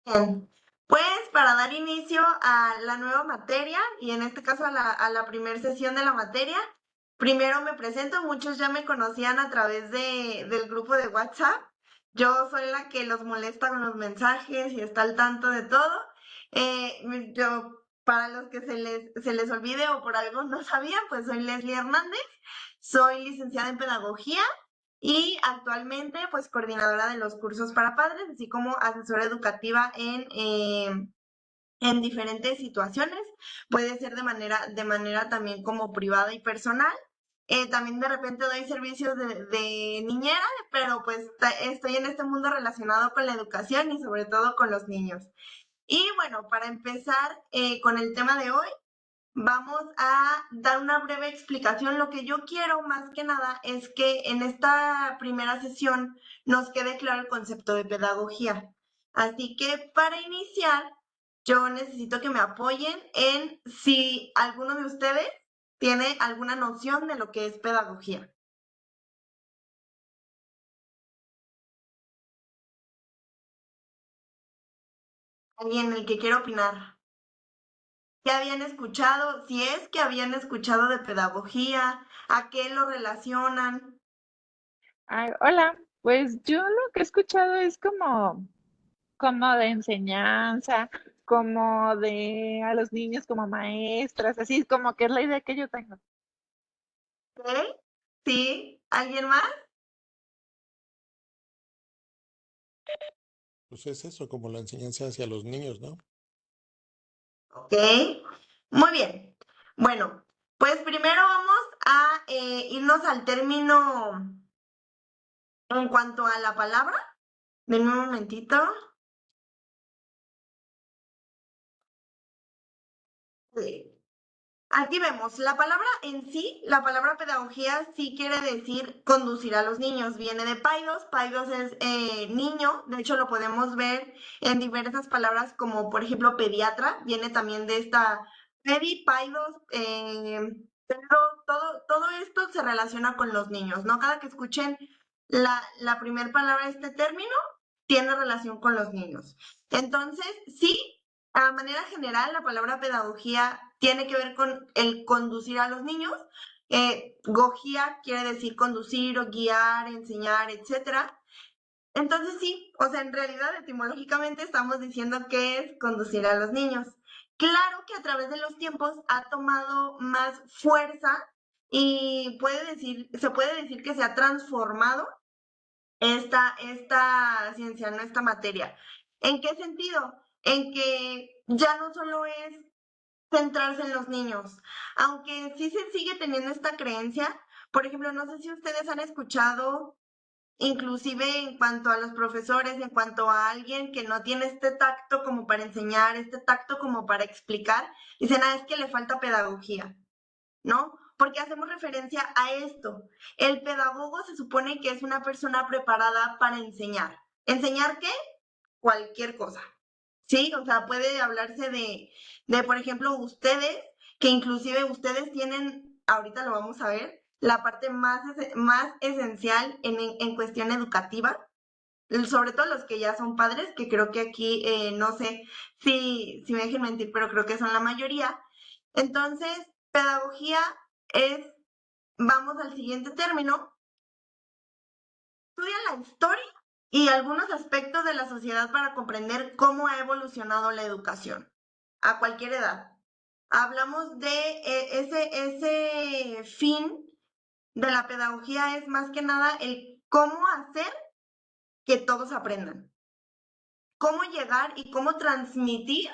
Bien, pues para dar inicio a la nueva materia y en este caso a la primera sesión de la materia, primero me presento, muchos ya me conocían a través del grupo de WhatsApp. Yo soy la que los molesta con los mensajes y está al tanto de todo. Para los que se les olvide o por algo no sabían, pues soy Leslie Hernández, soy licenciada en pedagogía y actualmente pues coordinadora de los cursos para padres, así como asesora educativa en diferentes situaciones. Puede ser de manera también como privada y personal. También de repente doy servicios de niñera, pero pues estoy en este mundo relacionado con la educación y sobre todo con los niños. Y bueno, para empezar con el tema de hoy, vamos a dar una breve explicación. Lo que yo quiero más que nada es que en esta primera sesión nos quede claro el concepto de pedagogía. Así que para iniciar, yo necesito que me apoyen en si alguno de ustedes tiene alguna noción de lo que es pedagogía. Alguien el que quiera opinar. ¿Qué habían escuchado? Si es que habían escuchado de pedagogía, ¿a qué lo relacionan? Ay, hola, pues yo lo que he escuchado es como de enseñanza, como de a los niños como maestras, así como que es la idea que yo tengo. ¿Ok? ¿Sí? ¿Alguien más? Pues es eso, como la enseñanza hacia los niños, ¿no? Ok, muy bien. Bueno, pues primero vamos a irnos al término en cuanto a la palabra. Denme un momentito. Sí. Aquí vemos, la palabra en sí, la palabra pedagogía sí quiere decir conducir a los niños. Viene de paidos, paidos es niño, de hecho lo podemos ver en diversas palabras como por ejemplo pediatra, viene también de esta pedi, paidos, pero todo esto se relaciona con los niños, ¿no? Cada que escuchen la primera palabra de este término, tiene relación con los niños. Entonces, sí, a manera general, la palabra pedagogía tiene que ver con el conducir a los niños. Gogía quiere decir conducir o guiar, enseñar, etcétera. Entonces sí, o sea, en realidad etimológicamente estamos diciendo que es conducir a los niños. Claro que a través de los tiempos ha tomado más fuerza y se puede decir que se ha transformado esta ciencia, no esta materia. ¿En qué sentido? En que ya no solo es centrarse en los niños, aunque sí se sigue teniendo esta creencia. Por ejemplo, no sé si ustedes han escuchado, inclusive en cuanto a los profesores, en cuanto a alguien que no tiene este tacto como para enseñar, este tacto como para explicar, dicen, es que le falta pedagogía, ¿no? Porque hacemos referencia a esto. El pedagogo se supone que es una persona preparada para enseñar. ¿Enseñar qué? Cualquier cosa. ¿Sí? O sea, puede hablarse de, por ejemplo, ustedes, que inclusive ustedes tienen, ahorita lo vamos a ver, la parte más esencial en cuestión educativa, sobre todo los que ya son padres, que creo que aquí, no sé si me dejen mentir, pero creo que son la mayoría. Entonces, pedagogía es, vamos al siguiente término, estudia la historia y algunos aspectos de la sociedad para comprender cómo ha evolucionado la educación a cualquier edad. Hablamos de ese fin de la pedagogía es más que nada el cómo hacer que todos aprendan, cómo llegar y cómo transmitir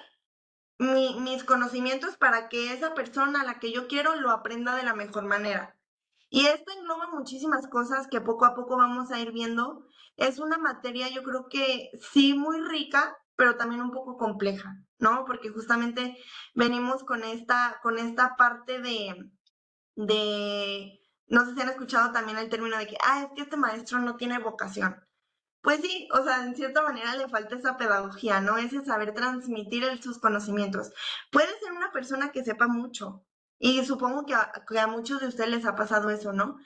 mis conocimientos para que esa persona a la que yo quiero lo aprenda de la mejor manera. Y esto engloba muchísimas cosas que poco a poco vamos a ir viendo. Es una materia, yo creo que sí muy rica, pero también un poco compleja, ¿no? Porque justamente venimos con esta parte no sé si han escuchado también el término de que, es que este maestro no tiene vocación. Pues sí, o sea, en cierta manera le falta esa pedagogía, ¿no? Ese saber transmitir sus conocimientos. Puede ser una persona que sepa mucho, y supongo que a muchos de ustedes les ha pasado eso, ¿no?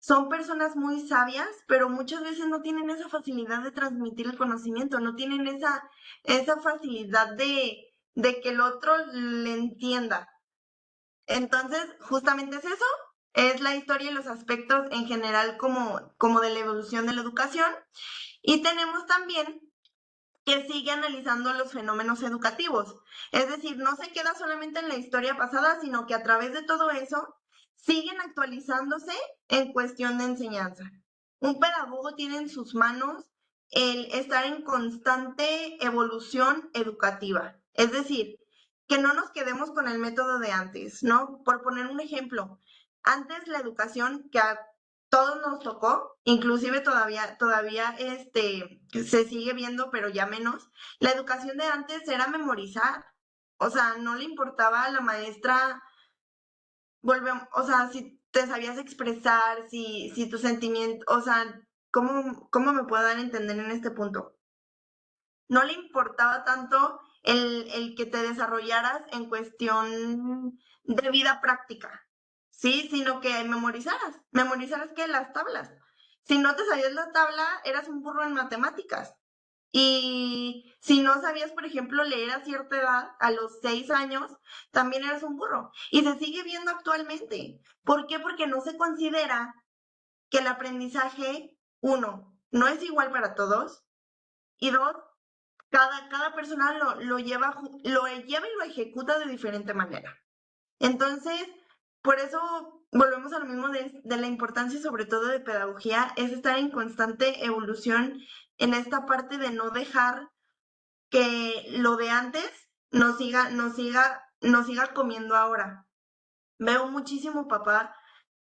son personas muy sabias, pero muchas veces no tienen esa facilidad de transmitir el conocimiento, no tienen esa facilidad de que el otro le entienda. Entonces, justamente es eso, es la historia y los aspectos en general como de la evolución de la educación. Y tenemos también que sigue analizando los fenómenos educativos. Es decir, no se queda solamente en la historia pasada, sino que a través de todo eso siguen actualizándose en cuestión de enseñanza. Un pedagogo tiene en sus manos el estar en constante evolución educativa. Es decir, que no nos quedemos con el método de antes, ¿no? Por poner un ejemplo, antes la educación que a todos nos tocó, inclusive todavía se sigue viendo, pero ya menos. La educación de antes era memorizar. O sea, no le importaba a la maestra, o sea, si te sabías expresar, si tu sentimiento, o sea, ¿cómo me puedo dar a entender en este punto? No le importaba tanto el que te desarrollaras en cuestión de vida práctica, ¿sí? Sino que memorizaras que las tablas. Si no te sabías la tabla, eras un burro en matemáticas. Y si no sabías, por ejemplo, leer a cierta edad, a los 6 años, también eras un burro. Y se sigue viendo actualmente. ¿Por qué? Porque no se considera que el aprendizaje, uno, no es igual para todos, y dos, cada persona lo lleva y lo ejecuta de diferente manera. Entonces, por eso volvemos a lo mismo de la importancia, sobre todo de pedagogía, es estar en constante evolución en esta parte de no dejar que lo de antes nos siga comiendo ahora. Veo muchísimo papá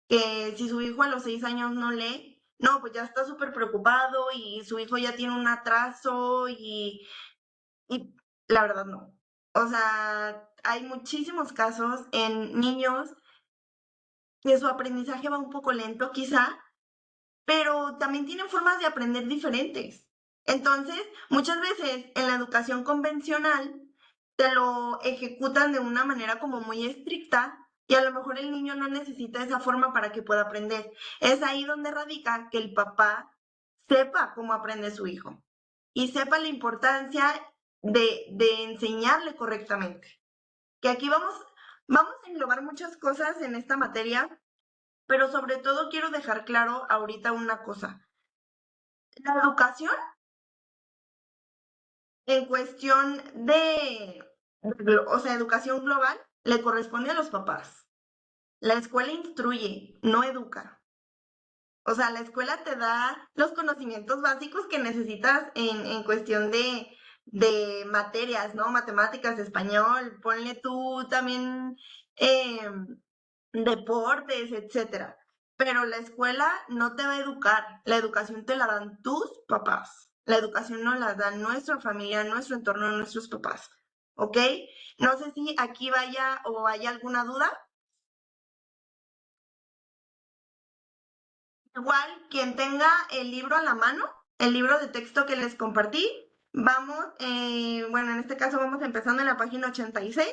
que si su hijo a los 6 años no lee, no, pues ya está súper preocupado y su hijo ya tiene un atraso y la verdad no. O sea, hay muchísimos casos en niños que su aprendizaje va un poco lento quizá, pero también tienen formas de aprender diferentes. Entonces, muchas veces en la educación convencional te lo ejecutan de una manera como muy estricta y a lo mejor el niño no necesita esa forma para que pueda aprender. Es ahí donde radica que el papá sepa cómo aprende su hijo y sepa la importancia de enseñarle correctamente. Que aquí vamos a englobar muchas cosas en esta materia, pero sobre todo quiero dejar claro ahorita una cosa. La educación en cuestión o sea, educación global, le corresponde a los papás. La escuela instruye, no educa. O sea, la escuela te da los conocimientos básicos que necesitas en cuestión de materias, ¿no? Matemáticas, español, ponle tú también deportes, etcétera. Pero la escuela no te va a educar, la educación te la dan tus papás. La educación no la dan nuestra familia, nuestro entorno, nuestros papás. ¿Ok? No sé si aquí vaya o hay alguna duda. Igual, quien tenga el libro a la mano, el libro de texto que les compartí, bueno, en este caso vamos empezando en la página 86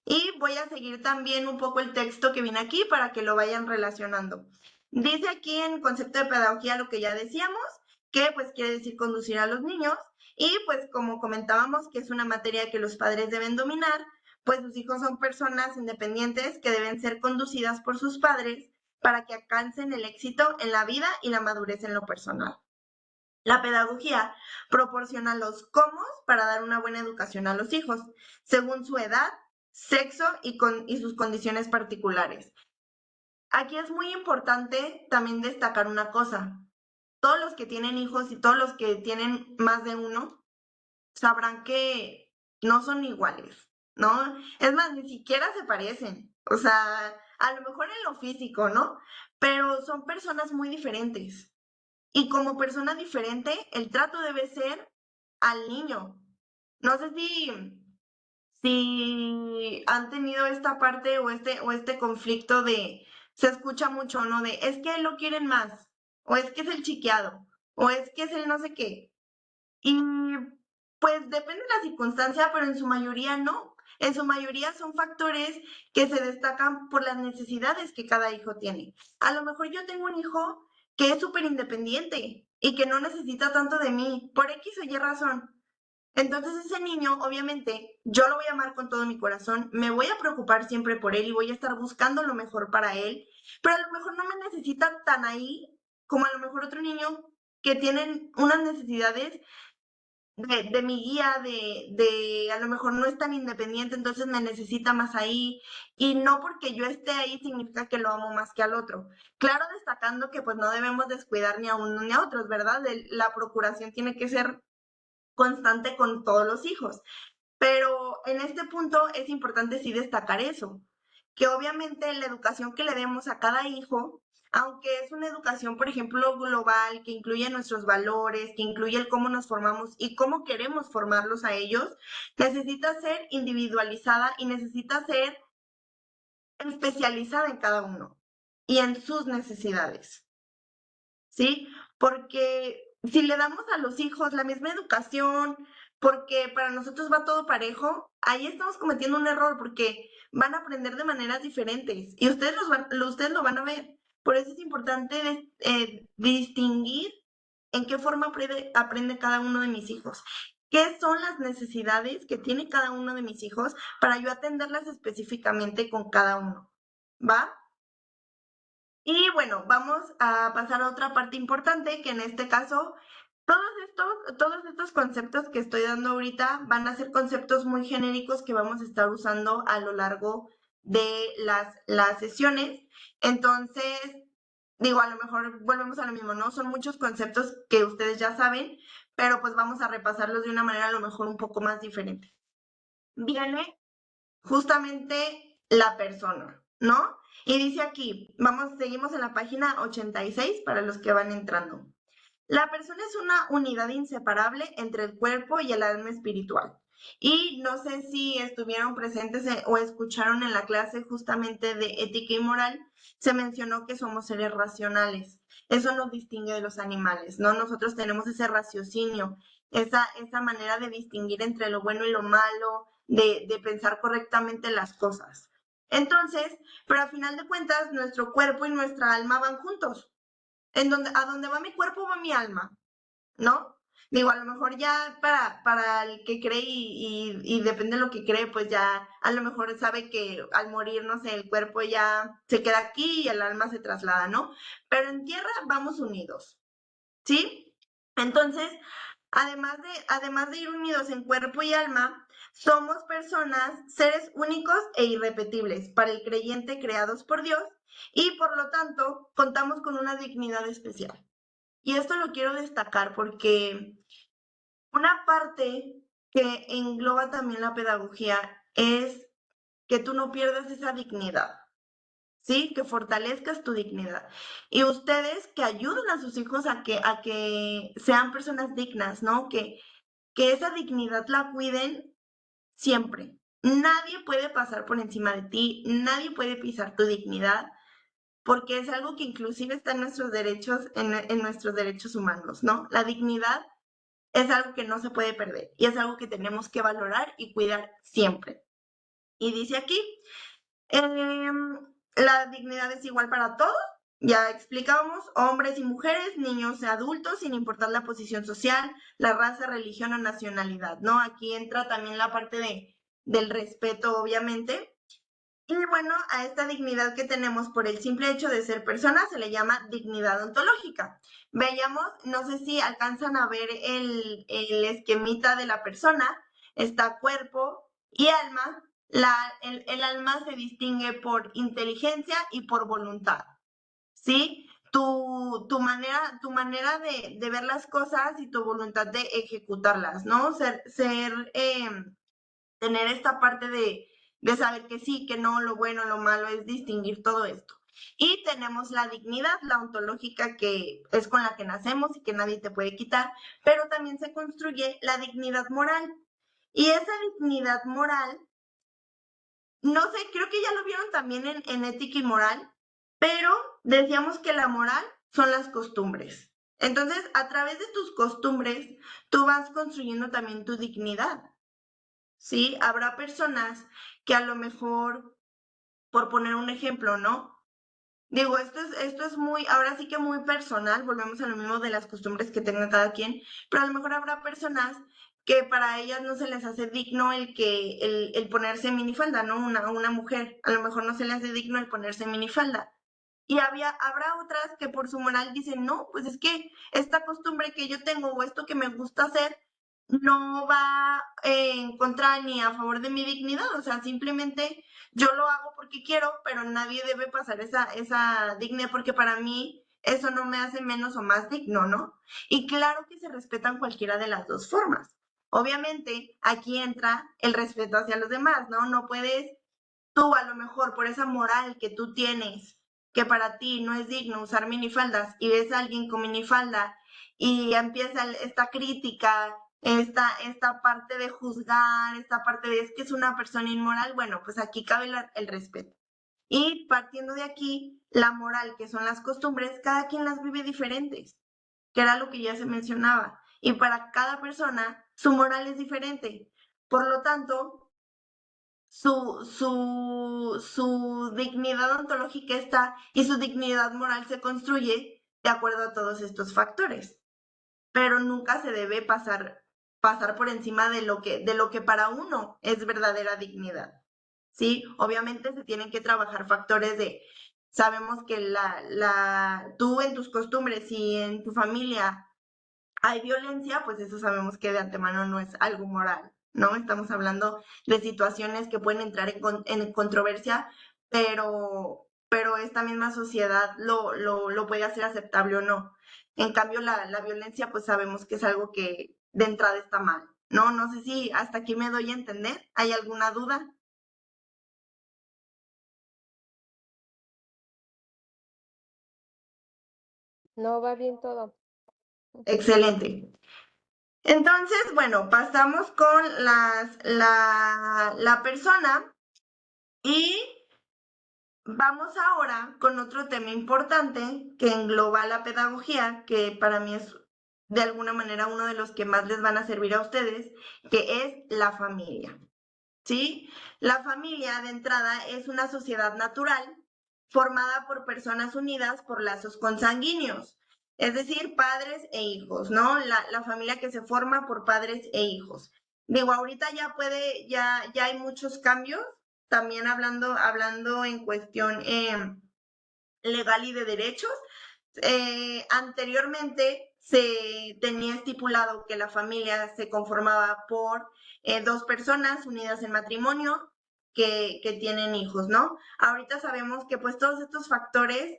y voy a seguir también un poco el texto que viene aquí para que lo vayan relacionando. Dice aquí en concepto de pedagogía lo que ya decíamos, que pues quiere decir conducir a los niños y pues como comentábamos que es una materia que los padres deben dominar, pues sus hijos son personas independientes que deben ser conducidas por sus padres para que alcancen el éxito en la vida y la madurez en lo personal. La pedagogía proporciona los cómo para dar una buena educación a los hijos, según su edad, sexo y sus condiciones particulares. Aquí es muy importante también destacar una cosa. Todos los que tienen hijos y todos los que tienen más de uno sabrán que no son iguales, ¿no? Es más, ni siquiera se parecen. O sea, a lo mejor en lo físico, ¿no? Pero son personas muy diferentes. Y como persona diferente, el trato debe ser al niño. No sé si han tenido esta parte o este conflicto se escucha mucho, ¿no? Es que lo quieren más, o es que es el chiqueado, o es que es el no sé qué. Y pues depende de la circunstancia, pero en su mayoría no. En su mayoría son factores que se destacan por las necesidades que cada hijo tiene. A lo mejor yo tengo un hijo que es súper independiente y que no necesita tanto de mí por X o Y razón. Entonces ese niño, obviamente, yo lo voy a amar con todo mi corazón, me voy a preocupar siempre por él y voy a estar buscando lo mejor para él, pero a lo mejor no me necesita tan ahí como a lo mejor otro niño que tiene unas necesidades de mi guía, de a lo mejor no es tan independiente, entonces me necesita más ahí. Y no porque yo esté ahí significa que lo amo más que al otro. Claro, destacando que pues no debemos descuidar ni a uno ni a otros, ¿verdad? La procuración tiene que ser constante con todos los hijos. Pero en este punto es importante sí destacar eso, que obviamente la educación que le demos a cada hijo, aunque es una educación, por ejemplo, global, que incluye nuestros valores, que incluye el cómo nos formamos y cómo queremos formarlos a ellos, necesita ser individualizada y necesita ser especializada en cada uno y en sus necesidades. ¿Sí? Porque si le damos a los hijos la misma educación, porque para nosotros va todo parejo, ahí estamos cometiendo un error porque van a aprender de maneras diferentes y ustedes lo van a ver. Por eso es importante distinguir en qué forma aprende cada uno de mis hijos. ¿Qué son las necesidades que tiene cada uno de mis hijos para yo atenderlas específicamente con cada uno? ¿Va? Y bueno, vamos a pasar a otra parte importante, que en este caso, todos estos conceptos que estoy dando ahorita van a ser conceptos muy genéricos que vamos a estar usando a lo largo de las sesiones. Entonces, digo, a lo mejor volvemos a lo mismo, ¿no? Son muchos conceptos que ustedes ya saben, pero pues vamos a repasarlos de una manera a lo mejor un poco más diferente. Viene justamente la persona, ¿no? Y dice aquí, seguimos en la página 86 para los que van entrando. La persona es una unidad inseparable entre el cuerpo y el alma espiritual. Y no sé si estuvieron presentes o escucharon en la clase justamente de ética y moral, se mencionó que somos seres racionales. Eso nos distingue de los animales, ¿no? Nosotros tenemos ese raciocinio, esa manera de distinguir entre lo bueno y lo malo, de pensar correctamente las cosas. Entonces, pero a final de cuentas, nuestro cuerpo y nuestra alma van juntos. A donde va mi cuerpo va mi alma, ¿no? Digo, a lo mejor ya para el que cree y depende de lo que cree, pues ya a lo mejor sabe que al morir, no sé, el cuerpo ya se queda aquí y el alma se traslada, ¿no? Pero en tierra vamos unidos, ¿sí? Entonces, además de ir unidos en cuerpo y alma, somos personas, seres únicos e irrepetibles para el creyente creados por Dios y por lo tanto contamos con una dignidad especial. Y esto lo quiero destacar porque una parte que engloba también la pedagogía es que tú no pierdas esa dignidad, ¿sí? Que fortalezcas tu dignidad. Y ustedes que ayuden a sus hijos a que sean personas dignas, ¿no? Que esa dignidad la cuiden siempre. Nadie puede pasar por encima de ti, nadie puede pisar tu dignidad, porque es algo que inclusive está en nuestros derechos, en nuestros derechos humanos, ¿no? La dignidad es algo que no se puede perder y es algo que tenemos que valorar y cuidar siempre. Y dice aquí, la dignidad es igual para todos. Ya explicábamos, hombres y mujeres, niños y adultos, sin importar la posición social, la raza, religión o nacionalidad, ¿no? Aquí entra también la parte del respeto, obviamente. Y bueno, a esta dignidad que tenemos por el simple hecho de ser personas se le llama dignidad ontológica. Veamos, no sé si alcanzan a ver el esquemita de la persona. Está cuerpo y alma. El alma se distingue por inteligencia y por voluntad, ¿sí? Tu manera de ver las cosas y tu voluntad de ejecutarlas, ¿no? Tener esta parte de saber que sí, que no, lo bueno, lo malo, es distinguir todo esto. Y tenemos la dignidad, la ontológica, que es con la que nacemos y que nadie te puede quitar, pero también se construye la dignidad moral. Y esa dignidad moral, no sé, creo que ya lo vieron también en ética y moral, pero decíamos que la moral son las costumbres. Entonces, a través de tus costumbres, tú vas construyendo también tu dignidad. ¿sí? Habrá personas que a lo mejor, por poner un ejemplo, ¿no? Digo, esto es muy, ahora sí que muy personal, volvemos a lo mismo de las costumbres que tenga cada quien, pero a lo mejor habrá personas que para ellas no se les hace digno el ponerse minifalda, ¿no? Una mujer, a lo mejor no se le hace digno el ponerse minifalda. Y habrá otras que por su moral dicen, no, pues es que esta costumbre que yo tengo o esto que me gusta hacer no va en contra ni a favor de mi dignidad, o sea, simplemente yo lo hago porque quiero, pero nadie debe pasar esa dignidad porque para mí eso no me hace menos o más digno, ¿no? Y claro que se respetan cualquiera de las dos formas. Obviamente, aquí entra el respeto hacia los demás, ¿no? No puedes tú a lo mejor por esa moral que tú tienes, que para ti no es digno usar minifaldas y ves a alguien con minifalda y empieza esta crítica, esta parte de juzgar, esta parte de es que es una persona inmoral, bueno, pues aquí cabe el respeto. Y partiendo de aquí, la moral, que son las costumbres, cada quien las vive diferentes, que era lo que ya se mencionaba. Y para cada persona, su moral es diferente. Por lo tanto, su dignidad ontológica está y su dignidad moral se construye de acuerdo a todos estos factores. Pero nunca se debe pasar por encima de lo que para uno es verdadera dignidad. ¿Sí? Obviamente se tienen que trabajar factores de, sabemos que tú en tus costumbres y en tu familia hay violencia, pues eso sabemos que de antemano no es algo moral, ¿no? Estamos hablando de situaciones que pueden entrar en controversia, pero esta misma sociedad lo puede hacer aceptable o no. En cambio, la violencia, pues sabemos que es algo que de entrada está mal, ¿no? No sé si hasta aquí me doy a entender. ¿Hay alguna duda? No, va bien todo. Excelente. Entonces, bueno, pasamos con la persona y vamos ahora con otro tema importante que engloba la pedagogía, que para mí es de alguna manera uno de los que más les van a servir a ustedes, que es la familia. ¿Sí? La familia de entrada es una sociedad natural formada por personas unidas por lazos consanguíneos, es decir, padres e hijos, ¿no? La familia que se forma por padres e hijos. Digo, ahorita ya hay muchos cambios, también hablando en cuestión legal y de derechos. Anteriormente se tenía estipulado que la familia se conformaba por dos personas unidas en matrimonio que tienen hijos, ¿no? Ahorita sabemos que pues todos estos factores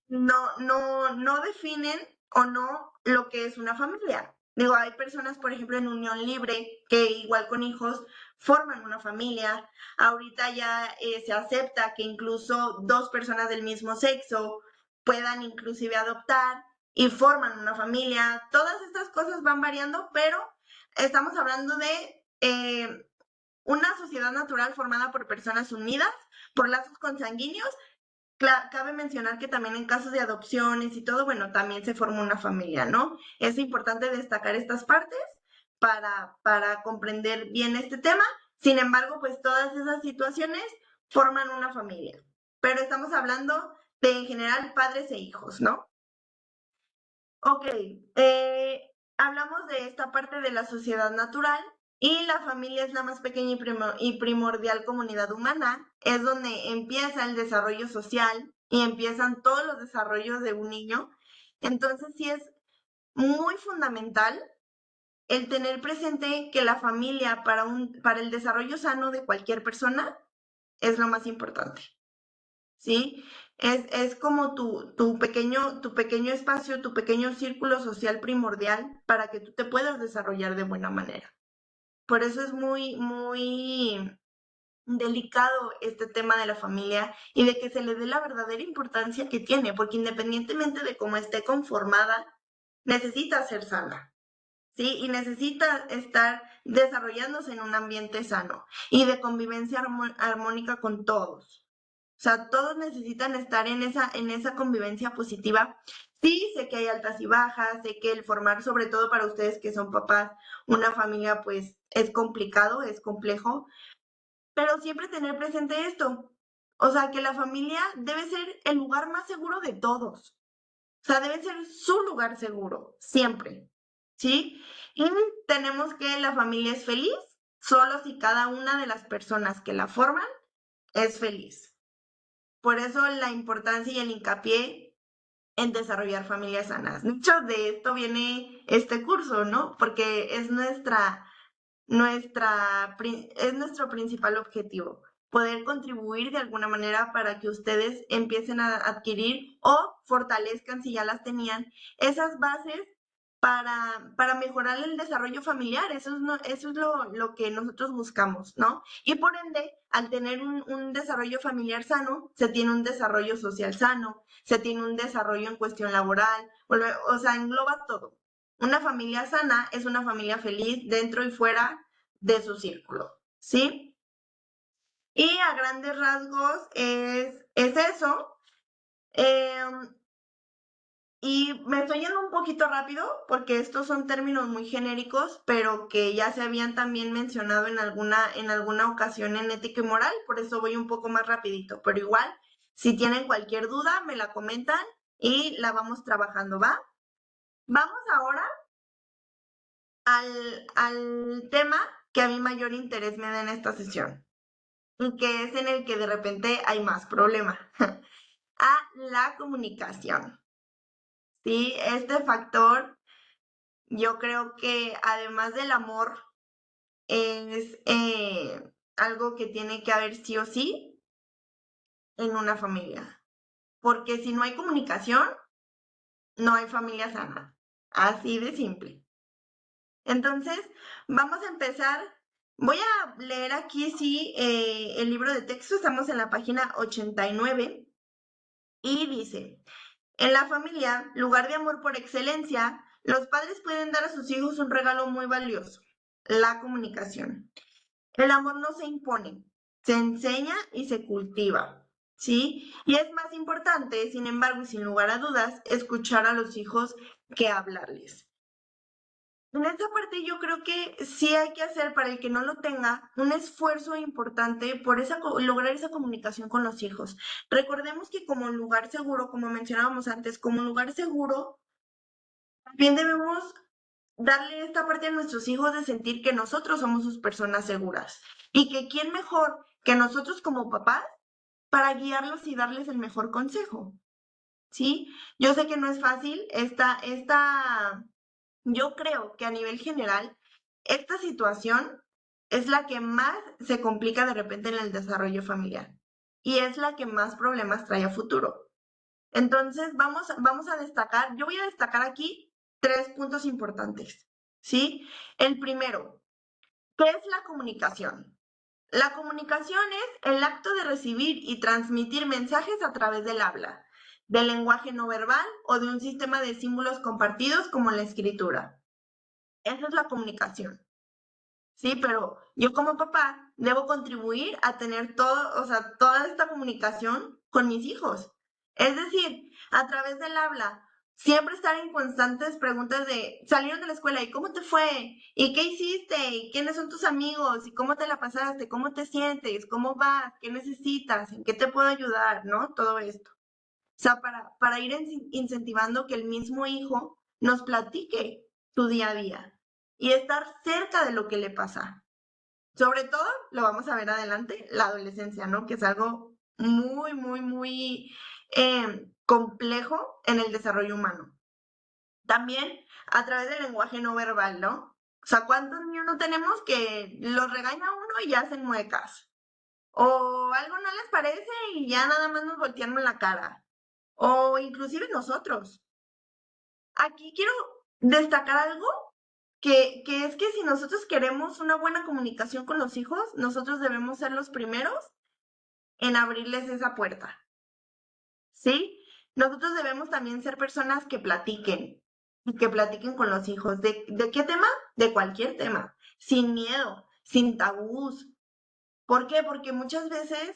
no definen o no lo que es una familia. Digo, hay personas, por ejemplo, en unión libre, que igual con hijos forman una familia. Ahorita ya se acepta que incluso dos personas del mismo sexo puedan inclusive adoptar y forman una familia. Todas estas cosas van variando, pero estamos hablando de una sociedad natural formada por personas unidas, por lazos consanguíneos. Cabe mencionar que también en casos de adopciones y todo, bueno, también se forma una familia, ¿no? Es importante destacar estas partes para comprender bien este tema. Sin embargo, pues todas esas situaciones forman una familia. Pero estamos hablando de en general padres e hijos, ¿no? Ok, hablamos de esta parte de la sociedad natural y la familia es la más pequeña y primordial comunidad humana. Es donde empieza el desarrollo social y empiezan todos los desarrollos de un niño. Entonces sí es muy fundamental el tener presente que la familia para el desarrollo sano de cualquier persona es lo más importante. ¿Sí? Es como tu pequeño espacio, tu pequeño círculo social primordial para que tú te puedas desarrollar de buena manera. Por eso es muy delicado este tema de la familia y de que se le dé la verdadera importancia que tiene, porque independientemente de cómo esté conformada, necesita ser sana, ¿sí? Y necesita estar desarrollándose en un ambiente sano y de convivencia armónica con todos. O sea, todos necesitan estar en esa convivencia positiva Sí, sé que hay altas y bajas, sé que el formar, sobre todo para ustedes que son papás, una familia pues es complicado, es complejo, pero siempre tener presente esto. O sea, que la familia debe ser el lugar más seguro de todos. O sea, debe ser su lugar seguro, siempre. ¿Sí? Y tenemos que la familia es feliz solo si cada una de las personas que la forman es feliz. Por eso la importancia y el hincapié en desarrollar familias sanas. De hecho, de esto viene este curso, ¿no? Porque es es nuestro principal objetivo, poder contribuir de alguna manera para que ustedes empiecen a adquirir o fortalezcan, si ya las tenían, esas bases para mejorar el desarrollo familiar. Eso es lo que nosotros buscamos, ¿no? Y por ende, al tener un desarrollo familiar sano, se tiene un desarrollo social sano, se tiene un desarrollo en cuestión laboral, o sea, engloba todo. Una familia sana es una familia feliz dentro y fuera de su círculo, ¿sí? Y a grandes rasgos es eso. Y me estoy yendo un poquito rápido porque estos son términos muy genéricos, pero que ya se habían también mencionado en alguna ocasión en ética y moral, por eso voy un poco más rapidito. Pero igual, si tienen cualquier duda, me la comentan y la vamos trabajando, ¿va? Vamos ahora al tema que a mí mayor interés me da en esta sesión y que es en el que de repente hay más problema. A la comunicación. Sí, este factor yo creo que además del amor es algo que tiene que haber sí o sí en una familia. Porque si no hay comunicación, no hay familia sana. Así de simple. Entonces, vamos a empezar. Voy a leer aquí, sí, el libro de texto. Estamos en la página 89 y dice, en la familia, lugar de amor por excelencia, los padres pueden dar a sus hijos un regalo muy valioso, la comunicación. El amor no se impone, se enseña y se cultiva, ¿sí? Y es más importante, sin embargo, y sin lugar a dudas, escuchar a los hijos que hablarles. En esta parte yo creo que sí hay que hacer, para el que no lo tenga, un esfuerzo importante por lograr esa comunicación con los hijos. Recordemos que como lugar seguro, como mencionábamos antes, como lugar seguro, también debemos darle esta parte a nuestros hijos de sentir que nosotros somos sus personas seguras y que quién mejor que nosotros como papás para guiarlos y darles el mejor consejo, ¿sí? Yo sé que no es fácil, yo creo que a nivel general, esta situación es la que más se complica de repente en el desarrollo familiar y es la que más problemas trae a futuro. Entonces, vamos a destacar, yo voy a destacar aquí 3 puntos importantes, ¿sí? El primero, ¿qué es la comunicación? La comunicación es el acto de recibir y transmitir mensajes a través del habla, del lenguaje no verbal o de un sistema de símbolos compartidos como la escritura. Esa es la comunicación. Sí, pero yo como papá debo contribuir a tener toda esta comunicación con mis hijos. Es decir, a través del habla, siempre estar en constantes preguntas de, salieron de la escuela, ¿y cómo te fue? ¿Y qué hiciste? ¿Y quiénes son tus amigos? ¿Y cómo te la pasaste? ¿Cómo te sientes? ¿Cómo vas? ¿Qué necesitas? ¿En qué te puedo ayudar? ¿No? Todo esto. O sea, para ir incentivando que el mismo hijo nos platique su día a día y estar cerca de lo que le pasa. Sobre todo, lo vamos a ver adelante, la adolescencia, ¿no? Que es algo muy, muy, muy complejo en el desarrollo humano. También a través del lenguaje no verbal, ¿no? O sea, ¿cuántos niños no tenemos que los regaña uno y ya hacen muecas? O algo no les parece y ya nada más nos voltean la cara. O inclusive nosotros. Aquí quiero destacar algo que es que si nosotros queremos una buena comunicación con los hijos, nosotros debemos ser los primeros en abrirles esa puerta, ¿sí? Nosotros debemos también ser personas que platiquen y que platiquen con los hijos. ¿De qué tema? De cualquier tema, sin miedo, sin tabús. ¿Por qué? Porque muchas veces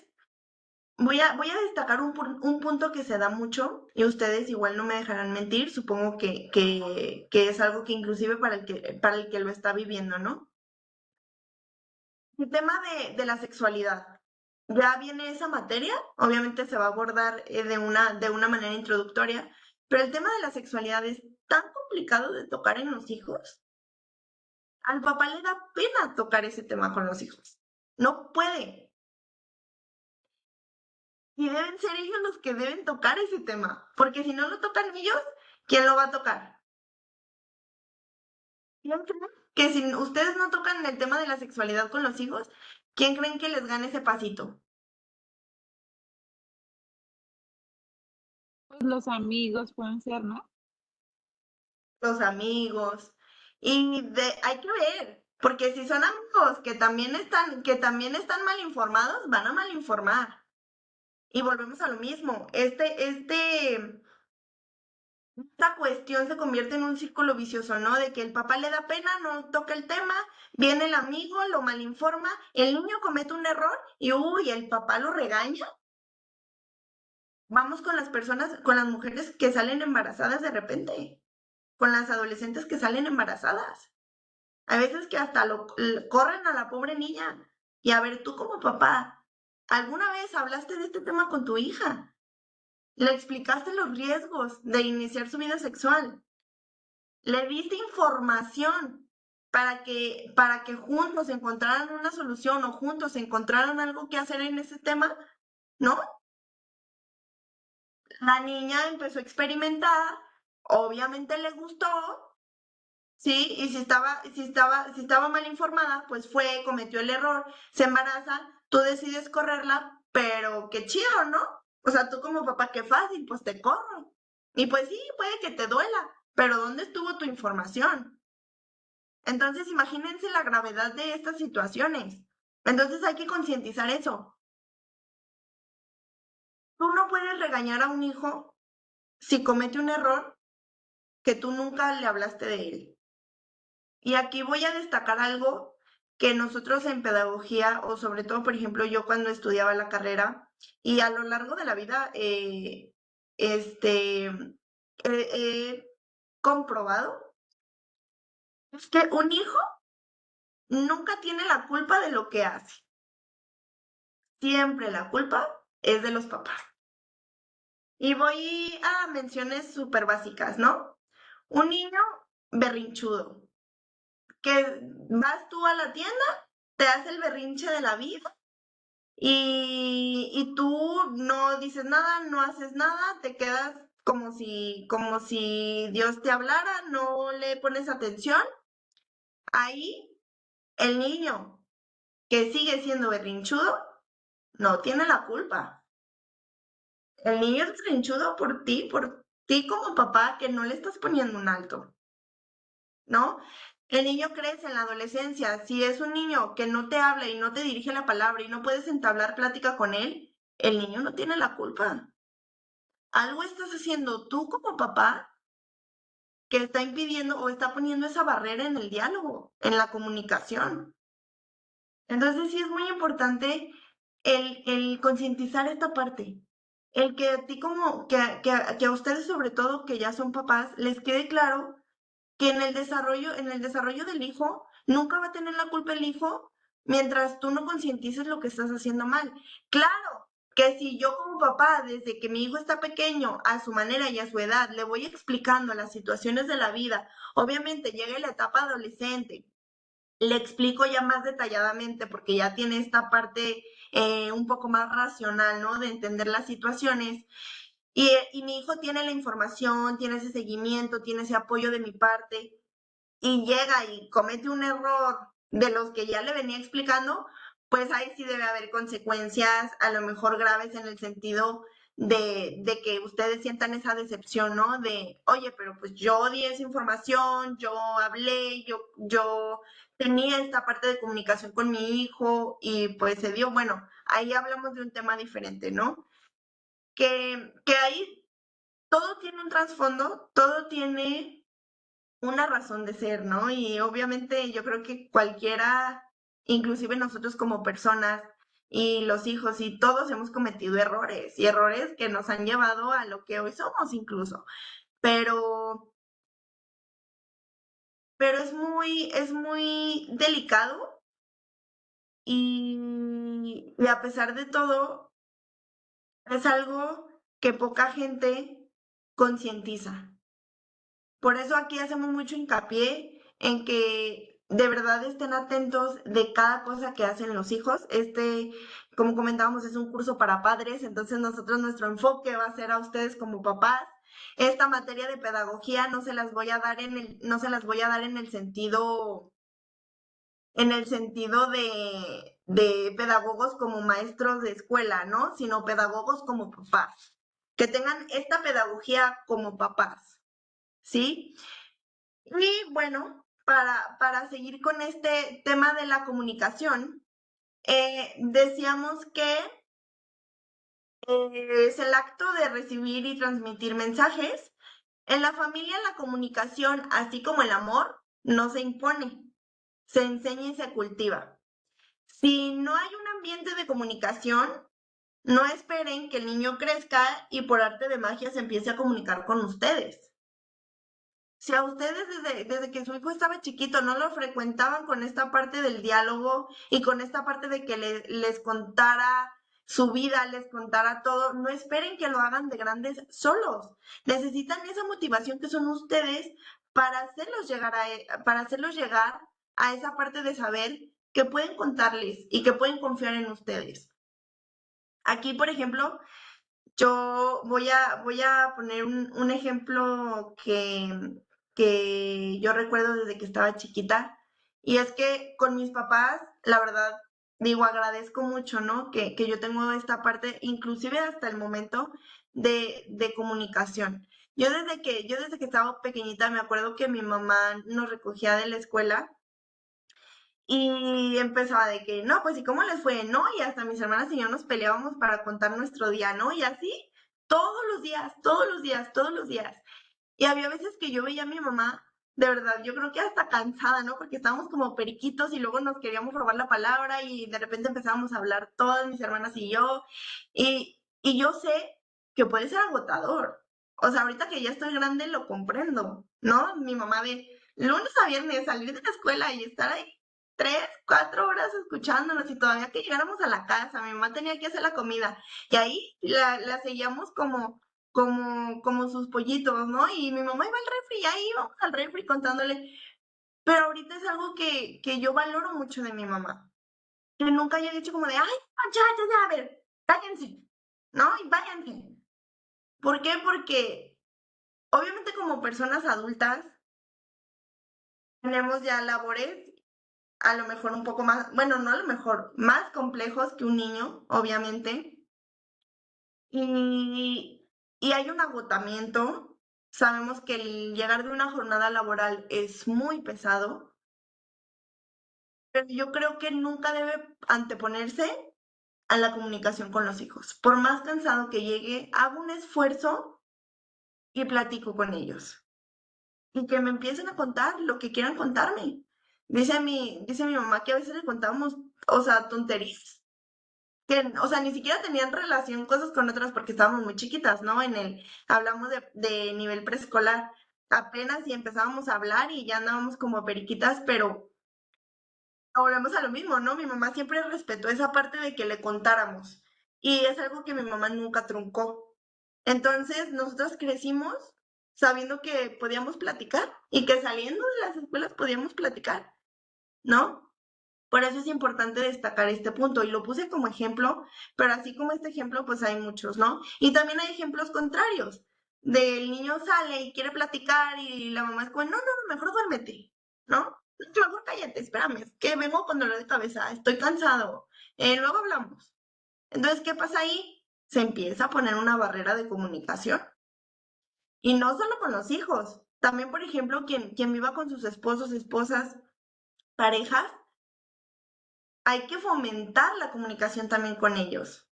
voy a destacar un punto que se da mucho y ustedes igual no me dejarán mentir, supongo que es algo que inclusive para el que lo está viviendo, ¿no? El tema de la sexualidad. Ya viene esa materia, obviamente se va a abordar de una manera introductoria, pero el tema de la sexualidad es tan complicado de tocar en los hijos. Al papá le da pena tocar ese tema con los hijos. No puede. Y deben ser ellos los que deben tocar ese tema, porque si no lo tocan ellos, ¿quién lo va a tocar? ¿Quién creen que si ustedes no tocan el tema de la sexualidad con los hijos, quién creen que les gane ese pasito? Pues los amigos pueden ser, ¿no? Los amigos. Hay que ver, porque si son amigos que también están mal informados, van a mal informar. Y volvemos a lo mismo. Esta cuestión se convierte en un círculo vicioso, ¿no? De que el papá le da pena, no toca el tema, viene el amigo, lo malinforma, el niño comete un error y uy, el papá lo regaña. Vamos con las personas, con las mujeres que salen embarazadas de repente, con las adolescentes que salen embarazadas. Hay veces que hasta corren a la pobre niña. Y a ver, tú como papá, ¿alguna vez hablaste de este tema con tu hija? ¿Le explicaste los riesgos de iniciar su vida sexual? ¿Le diste información para que juntos encontraran una solución o juntos encontraran algo que hacer en ese tema? ¿No? La niña empezó a experimentar, obviamente le gustó, ¿sí? Y si estaba mal informada, pues fue, cometió el error, se embaraza, tú decides correrla, pero qué chido, ¿no? O sea, tú como papá, qué fácil, pues te corro. Y pues sí, puede que te duela, pero ¿dónde estuvo tu información? Entonces, imagínense la gravedad de estas situaciones. Entonces hay que concientizar eso. Tú no puedes regañar a un hijo si comete un error que tú nunca le hablaste de él. Y aquí voy a destacar algo que nosotros en pedagogía, o sobre todo, por ejemplo, yo cuando estudiaba la carrera y a lo largo de la vida, he comprobado, es que un hijo nunca tiene la culpa de lo que hace. Siempre la culpa es de los papás. Y voy a menciones súper básicas, ¿no? Un niño berrinchudo, que vas tú a la tienda, te hace el berrinche de la vida y tú no dices nada, no haces nada, te quedas como si Dios te hablara, no le pones atención. Ahí el niño que sigue siendo berrinchudo no tiene la culpa. El niño es berrinchudo por ti como papá que no le estás poniendo un alto, ¿no? El niño crece en la adolescencia. Si es un niño que no te habla y no te dirige la palabra y no puedes entablar plática con él, el niño no tiene la culpa. Algo estás haciendo tú como papá que está impidiendo o está poniendo esa barrera en el diálogo, en la comunicación. Entonces sí es muy importante el concientizar esta parte. El que a ti que a ustedes sobre todo que ya son papás, les quede claro que en el desarrollo del hijo, nunca va a tener la culpa el hijo mientras tú no concientices lo que estás haciendo mal. Claro, que si yo como papá, desde que mi hijo está pequeño, a su manera y a su edad, le voy explicando las situaciones de la vida, obviamente llega la etapa adolescente, le explico ya más detalladamente porque ya tiene esta parte un poco más racional, ¿no? De entender las situaciones. Y mi hijo tiene la información, tiene ese seguimiento, tiene ese apoyo de mi parte y llega y comete un error de los que ya le venía explicando, pues ahí sí debe haber consecuencias, a lo mejor graves en el sentido de que ustedes sientan esa decepción, ¿no? De, oye, pero pues yo di esa información, yo hablé, yo tenía esta parte de comunicación con mi hijo y pues se dio, bueno, ahí hablamos de un tema diferente, ¿no? Que ahí todo tiene un trasfondo, todo tiene una razón de ser, ¿no? Y obviamente yo creo que cualquiera, inclusive nosotros como personas, y los hijos y todos hemos cometido errores y errores que nos han llevado a lo que hoy somos incluso. Pero, pero es muy delicado y a pesar de todo es algo que poca gente concientiza. Por eso aquí hacemos mucho hincapié en que de verdad estén atentos de cada cosa que hacen los hijos. Como comentábamos, es un curso para padres, entonces nuestro enfoque va a ser a ustedes como papás. Esta materia de pedagogía no se las voy a dar no se las voy a dar en el sentido de pedagogos como maestros de escuela, ¿no? Sino pedagogos como papás. Que tengan esta pedagogía como papás, ¿sí? Y bueno, para seguir con este tema de la comunicación, decíamos que es el acto de recibir y transmitir mensajes. En la familia la comunicación, así como el amor, no se impone, se enseña y se cultiva. Si no hay un ambiente de comunicación, no esperen que el niño crezca y por arte de magia se empiece a comunicar con ustedes. Si a ustedes desde que su hijo estaba chiquito no lo frecuentaban con esta parte del diálogo y con esta parte de que les contara su vida, les contara todo, no esperen que lo hagan de grandes solos. Necesitan esa motivación que son ustedes para para hacerlos llegar a esa parte de saber que pueden contarles y que pueden confiar en ustedes. Aquí, por ejemplo, yo voy a poner un ejemplo que yo recuerdo desde que estaba chiquita, y es que con mis papás, la verdad, digo, agradezco mucho, ¿no? Que yo tengo esta parte, inclusive hasta el momento, de comunicación. Yo desde que estaba pequeñita me acuerdo que mi mamá nos recogía de la escuela y empezaba de que, no, pues, ¿y cómo les fue? No, y hasta mis hermanas y yo nos peleábamos para contar nuestro día, ¿no? Y así, todos los días, todos los días, todos los días. Y había veces que yo veía a mi mamá, de verdad, yo creo que hasta cansada, ¿no? Porque estábamos como periquitos y luego nos queríamos robar la palabra y de repente empezábamos a hablar todas mis hermanas y yo. Y yo sé que puede ser agotador. O sea, ahorita que ya estoy grande lo comprendo, ¿no? Mi mamá de lunes a viernes salir de la escuela y estar ahí 3, 4 horas escuchándonos y todavía que llegáramos a la casa, mi mamá tenía que hacer la comida y ahí la seguíamos como sus pollitos, ¿no? Y mi mamá iba al refri y ahí íbamos al refri contándole. Pero ahorita es algo que yo valoro mucho de mi mamá. Que nunca haya dicho como de, ay, ya, a ver, cállense, ¿no? Y váyanse. ¿Por qué? Porque obviamente como personas adultas tenemos ya labores a lo mejor un poco más, bueno, no a lo mejor, más complejos que un niño, obviamente. Y hay un agotamiento. Sabemos que el llegar de una jornada laboral es muy pesado, pero yo creo que nunca debe anteponerse a la comunicación con los hijos. Por más cansado que llegue, hago un esfuerzo y platico con ellos. Y que me empiecen a contar lo que quieran contarme. Dice mi mamá que a veces le contábamos, o sea, tonterías que, o sea, ni siquiera tenían relación cosas con otras porque estábamos muy chiquitas, ¿no? Hablamos de nivel preescolar, apenas y empezábamos a hablar y ya andábamos como periquitas, pero volvemos a lo mismo, ¿no? Mi mamá siempre respetó esa parte de que le contáramos y es algo que mi mamá nunca truncó. Entonces, nosotros crecimos sabiendo que podíamos platicar y que saliendo de las escuelas podíamos platicar, ¿no? Por eso es importante destacar este punto y lo puse como ejemplo, pero así como este ejemplo, pues hay muchos, ¿no? Y también hay ejemplos contrarios, del niño sale y quiere platicar y la mamá es como, no, mejor duérmete, ¿no? Mejor cállate, espérame, es que vengo con dolor de cabeza, estoy cansado, luego hablamos. Entonces, ¿qué pasa ahí? Se empieza a poner una barrera de comunicación. Y no solo con los hijos, también, por ejemplo, quien viva con sus esposos, esposas, parejas, hay que fomentar la comunicación también con ellos.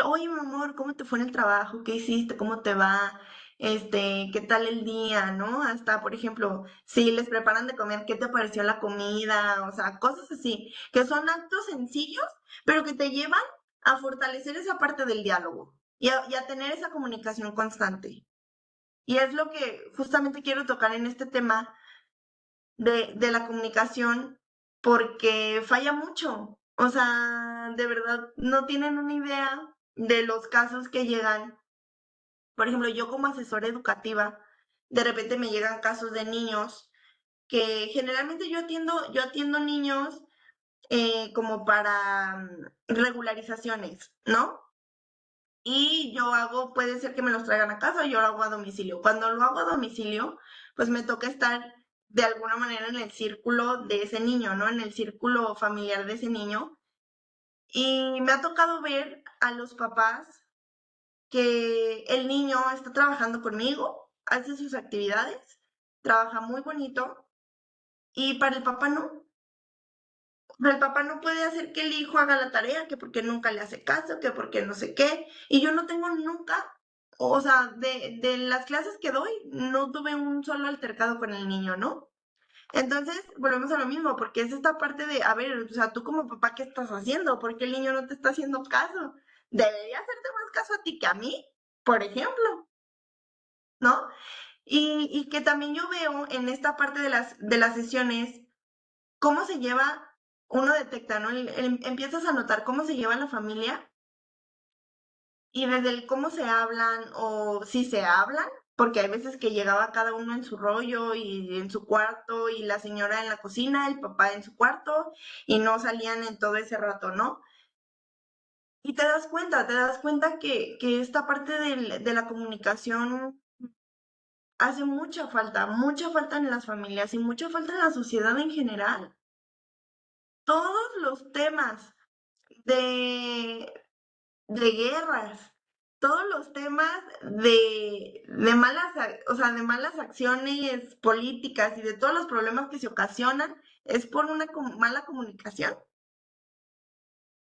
Oye, mi amor, ¿cómo te fue en el trabajo? ¿Qué hiciste? ¿Cómo te va? qué tal el día, ¿no? Hasta, por ejemplo, si les preparan de comer, ¿qué te pareció la comida? O sea, cosas así, que son actos sencillos, pero que te llevan a fortalecer esa parte del diálogo y a tener esa comunicación constante. Y es lo que justamente quiero tocar en este tema de la comunicación, porque falla mucho. O sea, de verdad, no tienen una idea de los casos que llegan. Por ejemplo, yo como asesora educativa, de repente me llegan casos de niños que generalmente yo atiendo niños como para regularizaciones, ¿no? Y yo hago, puede ser que me los traigan a casa o yo lo hago a domicilio. Cuando lo hago a domicilio, pues me toca estar de alguna manera en el círculo de ese niño, ¿no? En el círculo familiar de ese niño. Y me ha tocado ver a los papás que el niño está trabajando conmigo, hace sus actividades, trabaja muy bonito y para el papá no. El papá no puede hacer que el hijo haga la tarea, que porque nunca le hace caso, que porque no sé qué. Y yo no tengo nunca, o sea, de las clases que doy, no tuve un solo altercado con el niño, ¿no? Entonces, volvemos a lo mismo, porque es esta parte de, a ver, o sea, tú como papá, ¿qué estás haciendo? ¿Por qué el niño no te está haciendo caso? Debería hacerte más caso a ti que a mí, por ejemplo, ¿no? Y que también yo veo en esta parte de las sesiones cómo se lleva, uno detecta, ¿no? Empiezas a notar cómo se lleva la familia y desde el cómo se hablan o si se hablan, porque hay veces que llegaba cada uno en su rollo y en su cuarto y la señora en la cocina, el papá en su cuarto y no salían en todo ese rato, ¿no? Y te das cuenta que esta parte de la comunicación hace mucha falta en las familias y mucha falta en la sociedad en general. Todos los temas de, de guerras, todos los temas de malas, o sea, de malas acciones políticas y de todos los problemas que se ocasionan es por una mala comunicación,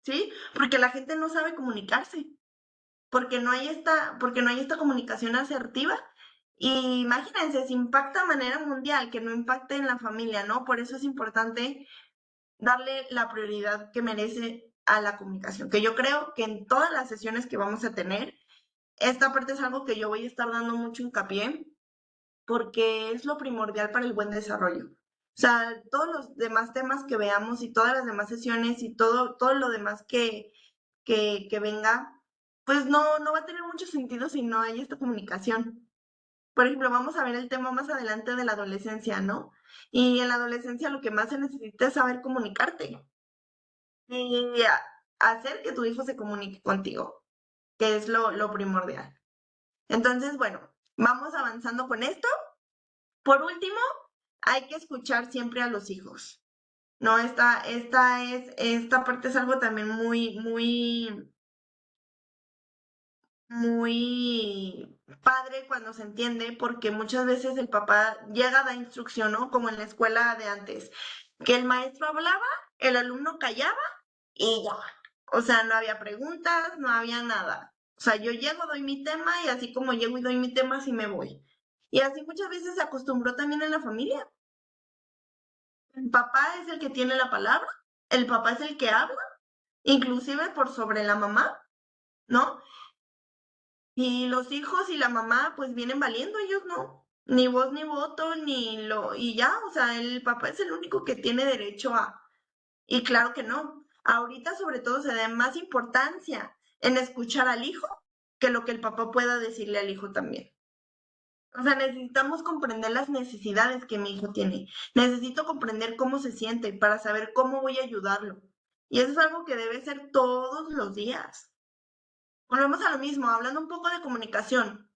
¿sí? Porque la gente no sabe comunicarse, porque no hay esta comunicación asertiva. Y imagínense, si impacta de manera mundial, que no impacte en la familia, ¿no? Por eso es importante darle la prioridad que merece a la comunicación, que yo creo que en todas las sesiones que vamos a tener, esta parte es algo que yo voy a estar dando mucho hincapié porque es lo primordial para el buen desarrollo. O sea, todos los demás temas que veamos y todas las demás sesiones y todo lo demás que venga, pues no va a tener mucho sentido si no hay esta comunicación. Por ejemplo, vamos a ver el tema más adelante de la adolescencia, ¿no? Y en la adolescencia lo que más se necesita es saber comunicarte y hacer que tu hijo se comunique contigo, que es lo primordial. Entonces, bueno, vamos avanzando con esto. Por último, hay que escuchar siempre a los hijos. No, esta parte es algo también muy padre cuando se entiende, porque muchas veces el papá llega a dar instrucción, ¿no? Como en la escuela de antes, que el maestro hablaba, el alumno callaba y ya. O sea, no había preguntas, no había nada. O sea, yo llego, doy mi tema y así como llego y doy mi tema, así me voy. Y así muchas veces se acostumbró también en la familia. El papá es el que tiene la palabra, el papá es el que habla, inclusive por sobre la mamá, ¿no? Y los hijos y la mamá pues vienen valiendo, ellos no. Ni voz ni voto, y ya, o sea, el papá es el único que tiene derecho a. Y claro que no. Ahorita sobre todo se da más importancia en escuchar al hijo que lo que el papá pueda decirle al hijo también. O sea, necesitamos comprender las necesidades que mi hijo tiene. Necesito comprender cómo se siente para saber cómo voy a ayudarlo. Y eso es algo que debe ser todos los días. Volvemos a lo mismo, hablando un poco de comunicación.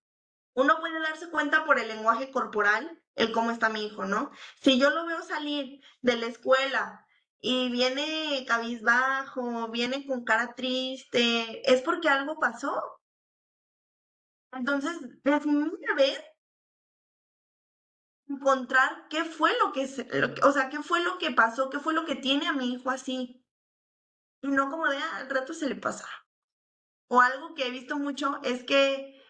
Uno puede darse cuenta por el lenguaje corporal, el cómo está mi hijo, ¿no? Si yo lo veo salir de la escuela y viene cabizbajo, viene con cara triste, es porque algo pasó. Entonces, es mi deber encontrar qué fue o sea, qué fue lo que pasó, qué fue lo que tiene a mi hijo así. Y no como de, al rato se le pasa. O algo que he visto mucho es que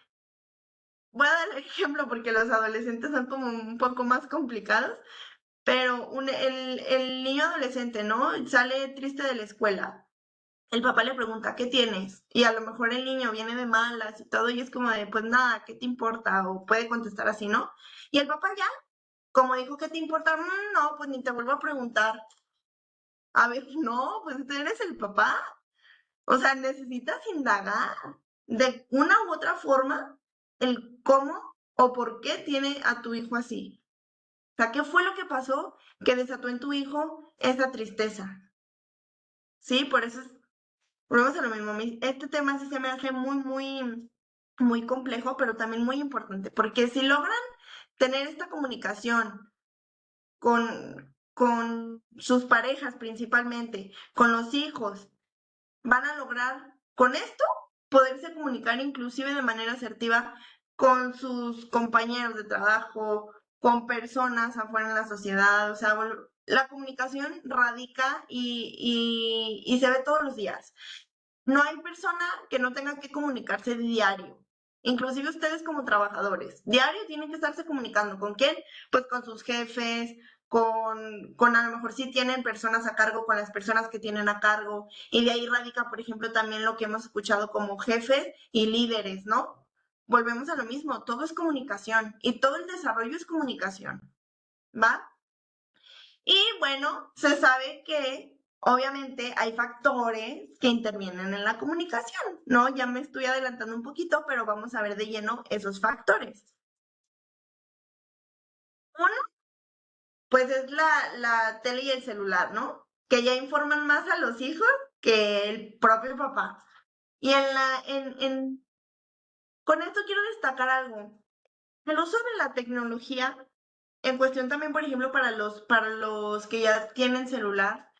voy a dar el ejemplo porque los adolescentes son como un poco más complicados, pero el niño adolescente, ¿no? Sale triste de la escuela. El papá le pregunta, ¿qué tienes? Y a lo mejor el niño viene de malas y todo, y es como de, pues nada, ¿qué te importa? O puede contestar así, ¿no? Y el papá ya, como dijo, ¿qué te importa? No, pues ni te vuelvo a preguntar. A ver, no, pues tú eres el papá. O sea, necesitas indagar de una u otra forma el cómo o por qué tiene a tu hijo así. O sea, ¿qué fue lo que pasó que desató en tu hijo esa tristeza? Sí, por eso es, volvemos a lo mismo. Este tema sí se me hace muy complejo, pero también muy importante, porque si logran tener esta comunicación con sus parejas principalmente, con los hijos, van a lograr con esto poderse comunicar inclusive de manera asertiva con sus compañeros de trabajo, con personas afuera en la sociedad. O sea, la comunicación radica y se ve todos los días. No hay persona que no tenga que comunicarse diario. Inclusive ustedes como trabajadores, diario tienen que estarse comunicando. ¿Con quién? Pues con sus jefes, con a lo mejor si tienen personas a cargo, con las personas que tienen a cargo. Y de ahí radica, por ejemplo, también lo que hemos escuchado como jefes y líderes, ¿no? Volvemos a lo mismo, todo es comunicación y todo el desarrollo es comunicación, ¿va? Y bueno, se sabe que obviamente hay factores que intervienen en la comunicación, ¿no? Ya me estoy adelantando un poquito, pero vamos a ver de lleno esos factores. Uno, pues es la tele y el celular, ¿no? Que ya informan más a los hijos que el propio papá. Y con esto quiero destacar algo. El uso de la tecnología, en cuestión también, por ejemplo, para los que ya tienen celular,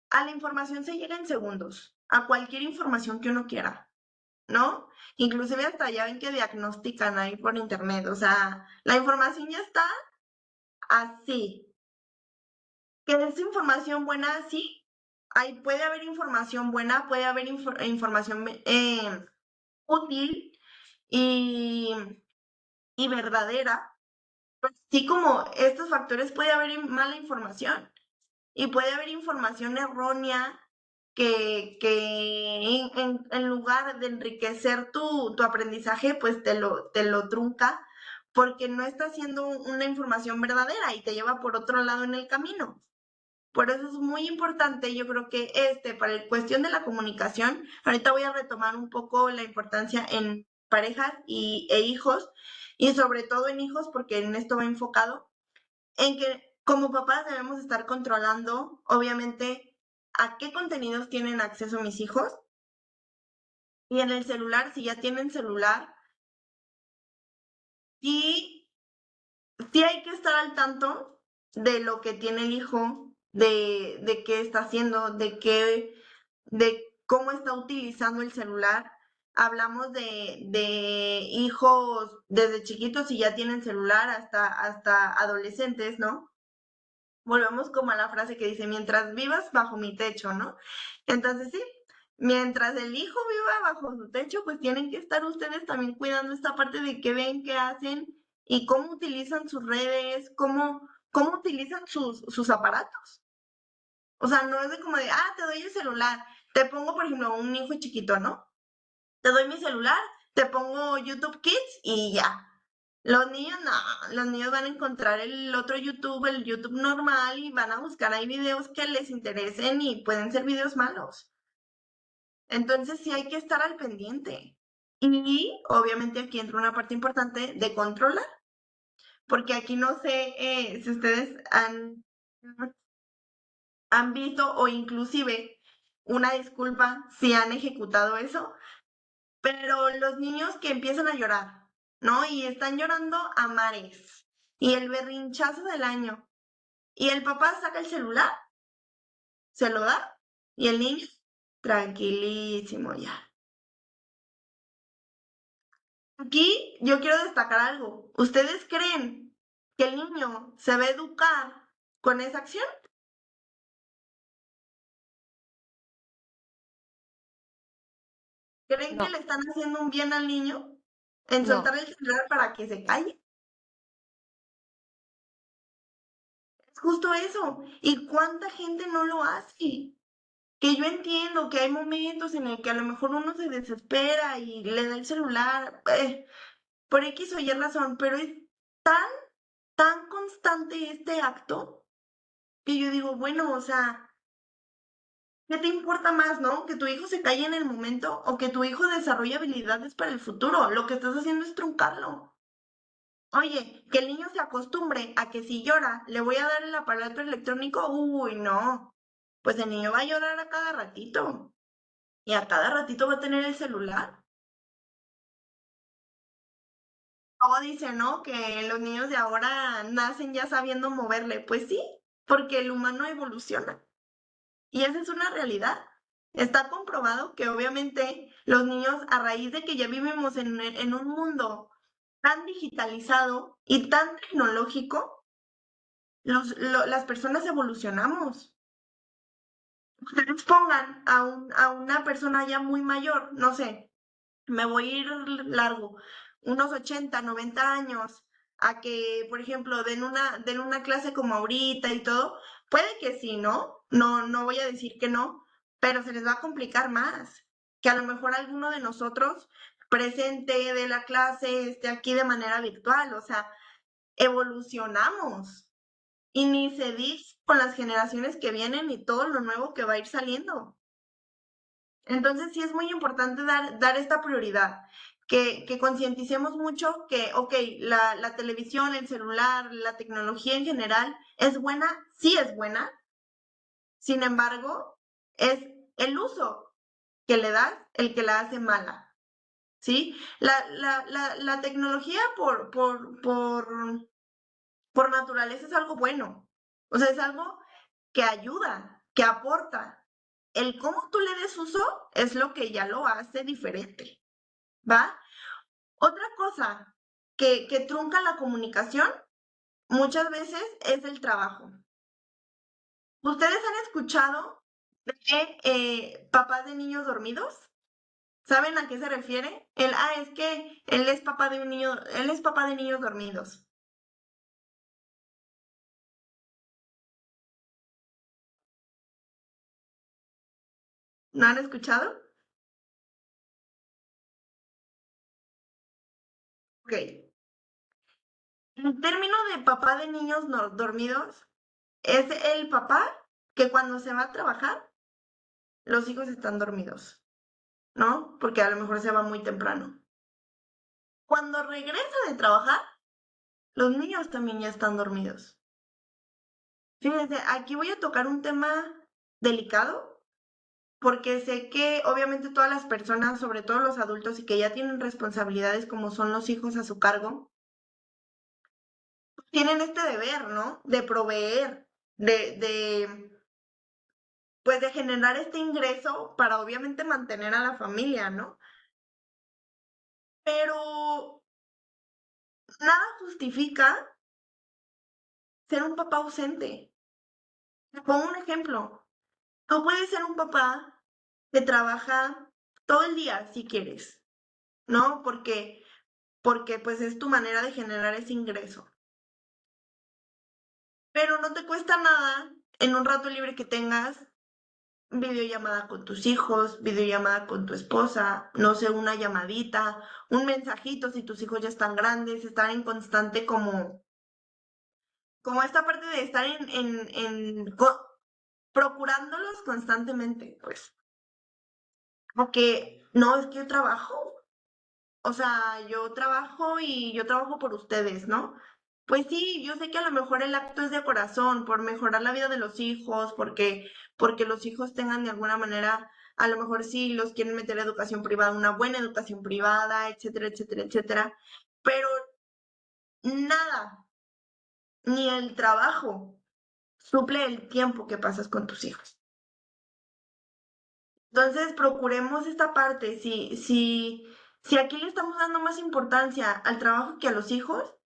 a la información se llega en segundos, a cualquier información que uno quiera, ¿no? Inclusive hasta ya ven que diagnostican ahí por internet, o sea, la información ya está así. ¿Que es información buena? Sí. Puede haber información buena, puede haber información útil y, y verdadera. Así como estos factores puede haber mala información. Y puede haber información errónea que en lugar de enriquecer tu aprendizaje, pues te lo trunca porque no está siendo una información verdadera y te lleva por otro lado en el camino. Por eso es muy importante, yo creo que para la cuestión de la comunicación, ahorita voy a retomar un poco la importancia en parejas e hijos, y sobre todo en hijos, porque en esto va enfocado, en que como papás debemos estar controlando, obviamente, a qué contenidos tienen acceso mis hijos. Y en el celular, si ya tienen celular, sí, sí hay que estar al tanto de lo que tiene el hijo, de qué está haciendo, de cómo está utilizando el celular. Hablamos de hijos desde chiquitos y ya tienen celular hasta adolescentes, ¿no? Volvemos como a la frase que dice, mientras vivas bajo mi techo, ¿no? Entonces sí, mientras el hijo viva bajo su techo, pues tienen que estar ustedes también cuidando esta parte de qué ven, qué hacen y cómo utilizan sus redes, cómo utilizan sus aparatos. O sea, no es de como de, te doy el celular, te pongo, por ejemplo, un hijo chiquito, ¿no? Te doy mi celular, te pongo YouTube Kids y ya. Los niños no, los niños van a encontrar el otro YouTube, el YouTube normal y van a buscar ahí videos que les interesen y pueden ser videos malos. Entonces sí hay que estar al pendiente. Y obviamente aquí entra una parte importante de controlar, porque aquí no sé si ustedes han visto o inclusive una disculpa si han ejecutado eso, pero los niños que empiezan a llorar, ¿no? Y están llorando a mares. Y el berrinchazo del año. Y el papá saca el celular, se lo da, y el niño, tranquilísimo ya. Aquí yo quiero destacar algo. ¿Ustedes creen que el niño se va a educar con esa acción? ¿Creen que No, le están haciendo un bien al niño? en No, soltar el celular para que se calle. Es justo eso. ¿Y cuánta gente no lo hace? Que yo entiendo que hay momentos en el que a lo mejor uno se desespera y le da el celular, por X o Y razón, pero es tan, tan constante este acto que yo digo, bueno, o sea, ¿qué te importa más, no? ¿Que tu hijo se calle en el momento o que tu hijo desarrolle habilidades para el futuro? Lo que estás haciendo es truncarlo. Oye, que el niño se acostumbre a que si llora le voy a dar el aparato electrónico, uy, no. Pues el niño va a llorar a cada ratito y a cada ratito va a tener el celular. Luego dice, ¿no? Que los niños de ahora nacen ya sabiendo moverle. Pues sí, porque el humano evoluciona. Y esa es una realidad. Está comprobado que obviamente los niños, a raíz de que ya vivimos en un mundo tan digitalizado y tan tecnológico, las personas evolucionamos. Ustedes pongan a una persona ya muy mayor, no sé, me voy a ir largo, unos 80, 90 años, a que, por ejemplo, den una clase como ahorita y todo, puede que sí, ¿no? No, no voy a decir que no, pero se les va a complicar más, que a lo mejor alguno de nosotros presente de la clase esté aquí de manera virtual, o sea, evolucionamos y ni se dice con las generaciones que vienen y todo lo nuevo que va a ir saliendo. Entonces sí es muy importante dar esta prioridad, que concienticemos mucho que, ok, la televisión, el celular, la tecnología en general es buena, sí es buena, sin embargo, es el uso que le das el que la hace mala, ¿sí? La tecnología por naturaleza es algo bueno, o sea, es algo que ayuda, que aporta. El cómo tú le des uso es lo que ya lo hace diferente, ¿va? Otra cosa que trunca la comunicación muchas veces es el trabajo. ¿Ustedes han escuchado de papás de niños dormidos? ¿Saben a qué se refiere? Es que él es papá de un niño, él es papá de niños dormidos. ¿No han escuchado? Ok. El término de papá de niños dormidos es el papá que cuando se va a trabajar, los hijos están dormidos, ¿no? Porque a lo mejor se va muy temprano. Cuando regresa de trabajar, los niños también ya están dormidos. Fíjense, aquí voy a tocar un tema delicado, porque sé que obviamente todas las personas, sobre todo los adultos y que ya tienen responsabilidades como son los hijos a su cargo, tienen este deber, ¿no? De proveer, pues de generar este ingreso para obviamente mantener a la familia, ¿no? Pero nada justifica ser un papá ausente. Te pongo un ejemplo. Tú puedes ser un papá que trabaja todo el día si quieres, ¿no? Porque pues es tu manera de generar ese ingreso. Pero no te cuesta nada en un rato libre que tengas videollamada con tus hijos, videollamada con tu esposa, no sé, una llamadita, un mensajito si tus hijos ya están grandes, estar en constante como esta parte de estar procurándolos constantemente, pues. Porque no, es que yo trabajo, o sea, yo trabajo y yo trabajo por ustedes, ¿no? Pues sí, yo sé que a lo mejor el acto es de corazón, por mejorar la vida de los hijos, porque los hijos tengan de alguna manera, a lo mejor sí los quieren meter a educación privada, una buena educación privada, etcétera, etcétera, etcétera. Pero nada, ni el trabajo suple el tiempo que pasas con tus hijos. Entonces, procuremos esta parte. Si aquí le estamos dando más importancia al trabajo que a los hijos,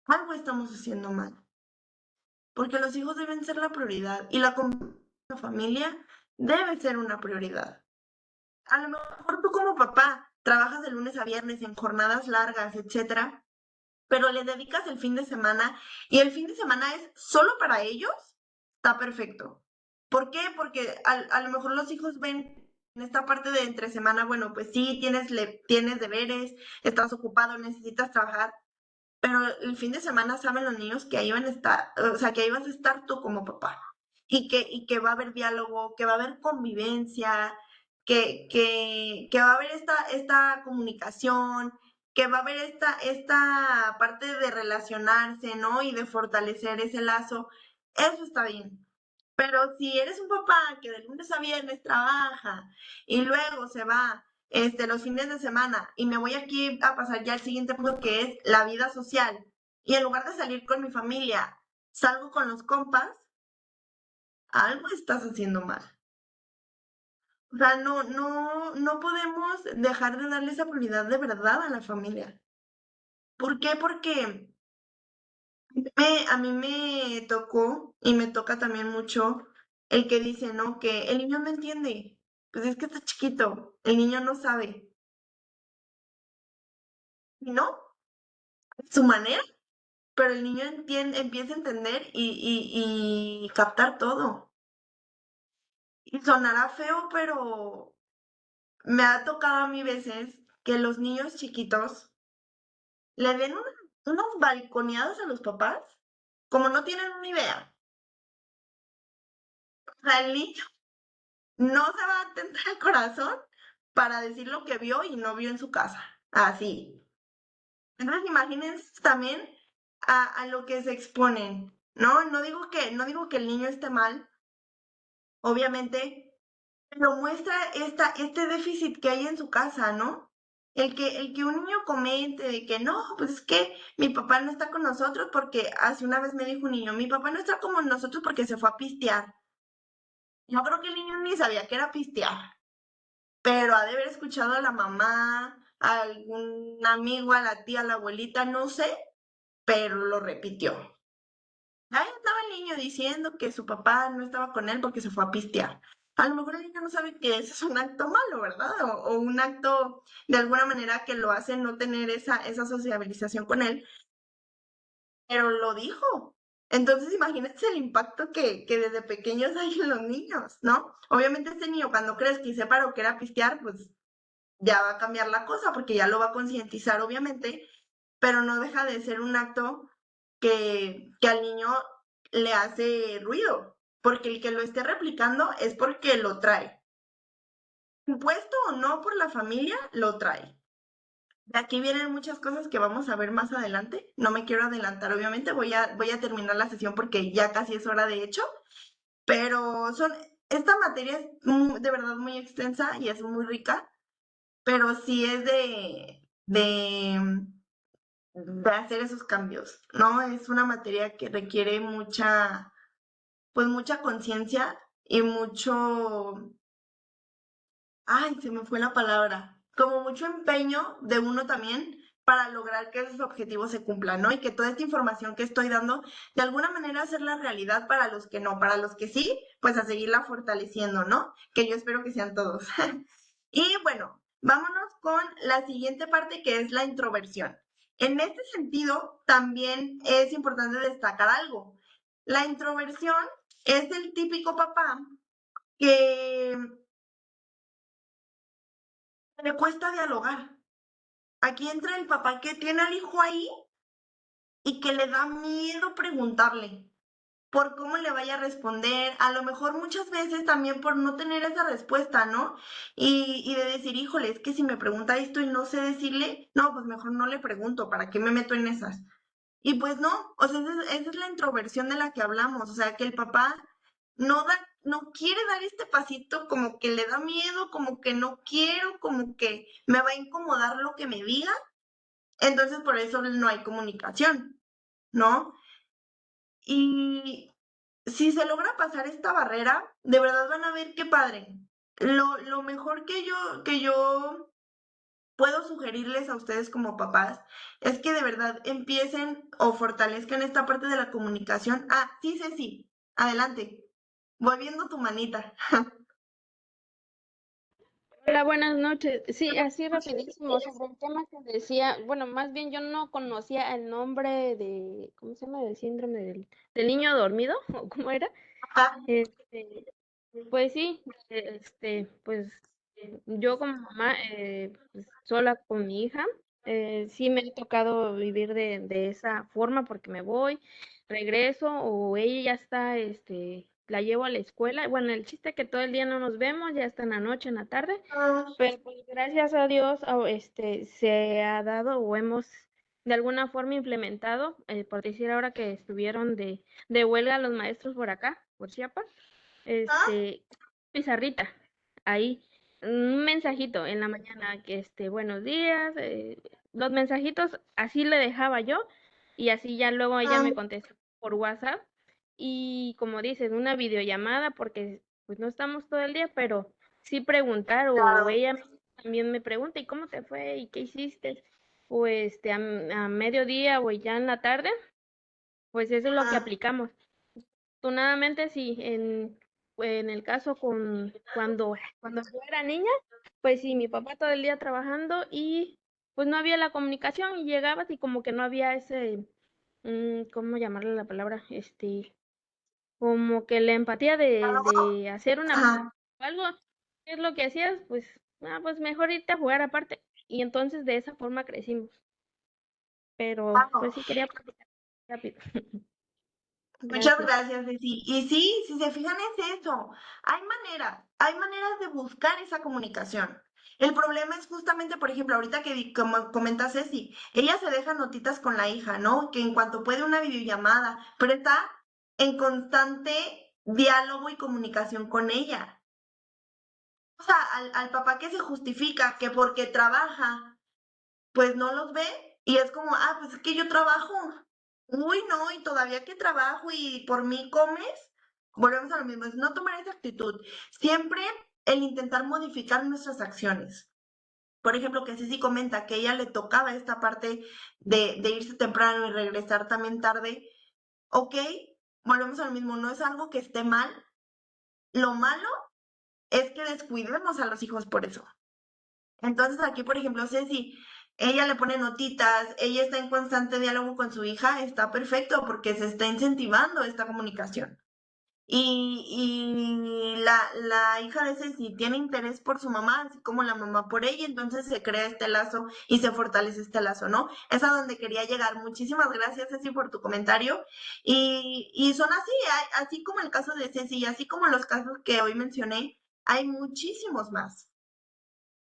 algo estamos haciendo mal. Porque los hijos deben ser la prioridad y la familia debe ser una prioridad. A lo mejor tú como papá trabajas de lunes a viernes en jornadas largas, etcétera, pero le dedicas el fin de semana y el fin de semana es solo para ellos, está perfecto. ¿Por qué? Porque a lo mejor los hijos ven en esta parte de entre semana, bueno, pues sí, tienes deberes, estás ocupado, necesitas trabajar, pero el fin de semana saben los niños que ahí van a estar, o sea, que ahí vas a estar tú como papá. Y que va a haber diálogo, que va a haber convivencia, que va a haber esta comunicación, que va a haber esta parte de relacionarse, ¿no? Y de fortalecer ese lazo. Eso está bien. Pero si eres un papá que de lunes a viernes trabaja y luego se va los fines de semana y me voy aquí a pasar ya al siguiente punto que es la vida social y en lugar de salir con mi familia, salgo con los compas, algo estás haciendo mal. O sea, no podemos dejar de darle esa prioridad de verdad a la familia. ¿Por qué? Porque a mí me tocó y me toca también mucho el que dice, ¿no? Que el niño no entiende. Pues es que está chiquito, el niño no sabe. Y no, su manera, pero el niño empieza a entender y captar todo. Y sonará feo, pero me ha tocado a mí veces que los niños chiquitos le den unas balconeadas a los papás, como no tienen una idea. O sea, el niño no se va a atentar el corazón para decir lo que vio y no vio en su casa. Así. Entonces, imagínense también a lo que se exponen, ¿no? No digo que el niño esté mal, obviamente, pero muestra este déficit que hay en su casa, ¿no? El que un niño comente de que no, pues es que mi papá no está con nosotros porque hace una vez me dijo un niño, mi papá no está con nosotros porque se fue a pistear. Yo creo que el niño ni sabía que era pistear, pero ha de haber escuchado a la mamá, a algún amigo, a la tía, a la abuelita, no sé, pero lo repitió. Ahí estaba el niño diciendo que su papá no estaba con él porque se fue a pistear. A lo mejor el niño no sabe que ese es un acto malo, ¿verdad? O un acto de alguna manera que lo hace no tener esa sociabilización con él, pero lo dijo. Entonces imagínense el impacto que desde pequeños hay en los niños, ¿no? Obviamente este niño cuando crezca y sepa lo que era pistear, pues ya va a cambiar la cosa porque ya lo va a concientizar, obviamente, pero no deja de ser un acto que al niño le hace ruido, porque el que lo esté replicando es porque lo trae. Impuesto o no por la familia, lo trae. De aquí vienen muchas cosas que vamos a ver más adelante. No me quiero adelantar, obviamente, voy a terminar la sesión porque ya casi es hora de hecho, pero esta materia es de verdad muy extensa y es muy rica, pero sí es de hacer esos cambios, ¿no? Es una materia que requiere pues mucha conciencia y ay, se me fue la palabra, como mucho empeño de uno también para lograr que esos objetivos se cumplan, ¿no? Y que toda esta información que estoy dando, de alguna manera hacerla realidad para los que no, para los que sí, pues a seguirla fortaleciendo, ¿no? Que yo espero que sean todos. Y bueno, vámonos con la siguiente parte que es la introversión. En este sentido, también es importante destacar algo. La introversión es el típico papá que le cuesta dialogar. Aquí entra el papá que tiene al hijo ahí y que le da miedo preguntarle por cómo le vaya a responder, a lo mejor muchas veces también por no tener esa respuesta, ¿no? Y de decir, híjole, es que si me pregunta esto y no sé decirle, no, pues mejor no le pregunto, ¿para qué me meto en esas? Y pues no, o sea, esa es la introversión de la que hablamos, o sea, que el papá no quiere dar este pasito, como que le da miedo, como que no quiero, como que me va a incomodar lo que me diga, entonces por eso no hay comunicación, ¿no? Y si se logra pasar esta barrera, de verdad van a ver qué padre. Lo mejor que yo puedo sugerirles a ustedes como papás es que de verdad empiecen o fortalezcan esta parte de la comunicación. Ah, sí, sí, adelante. Voy viendo tu manita. Hola, buenas noches. Sí, así rapidísimo, sobre el tema que decía, bueno, más bien yo no conocía el nombre de, ¿cómo se llama? Del síndrome del niño dormido, o cómo era. Ajá. Este, pues sí, pues yo como mamá, pues, sola con mi hija, sí me ha tocado vivir de esa forma porque me voy, regreso o ella ya está, la llevo a la escuela. Bueno, el chiste es que todo el día no nos vemos, ya está en la noche, en la tarde, Ah, pero pues gracias a Dios, se ha dado o hemos de alguna forma implementado, por decir ahora que estuvieron de huelga los maestros por acá, por Chiapas, ah, pizarrita, ahí, un mensajito en la mañana, que buenos días, los mensajitos, así le dejaba yo, y así ya luego ella ah, me contestó por WhatsApp, y como dices, una videollamada, porque pues no estamos todo el día, pero sí preguntar, o claro. ella también me pregunta, ¿y cómo te fue? ¿Y qué hiciste? O a mediodía o ya en la tarde, pues eso es lo que Ajá. aplicamos. Afortunadamente, sí, en el caso cuando yo era niña, pues sí, mi papá todo el día trabajando y pues no había la comunicación y llegabas y como que no había ¿cómo llamarle la palabra? Como que la empatía de hacer una Ajá. algo, ¿qué es lo que hacías? Pues, pues mejor irte a jugar aparte. Y entonces de esa forma crecimos. Pero Claro. pues sí quería platicar rápido. Muchas Gracias. gracias, Ceci. Y sí, si se fijan es eso. Hay maneras de buscar esa comunicación. El problema es justamente, por ejemplo, ahorita que como comenta Ceci, ella se deja notitas con la hija, ¿no? Que en cuanto puede una videollamada, pero está en constante diálogo y comunicación con ella. O sea, al papá que se justifica que porque trabaja pues no los ve y es como, pues es que yo trabajo. Uy, no, y todavía que trabajo y por mí comes, volvemos a lo mismo, es no tomar esa actitud. Siempre el intentar modificar nuestras acciones. Por ejemplo, que Ceci comenta que a ella le tocaba esta parte de irse temprano y regresar también tarde. Ok, volvemos a lo mismo, no es algo que esté mal. Lo malo es que descuidemos a los hijos por eso. Entonces aquí, por ejemplo, Ceci, ella le pone notitas, ella está en constante diálogo con su hija, está perfecto porque se está incentivando esta comunicación. Y la hija de Ceci tiene interés por su mamá, así como la mamá por ella, entonces se crea este lazo y se fortalece este lazo, ¿no? Es a donde quería llegar. Muchísimas gracias, Ceci, por tu comentario. Y son así, así como el caso de Ceci, así como los casos que hoy mencioné, hay muchísimos más.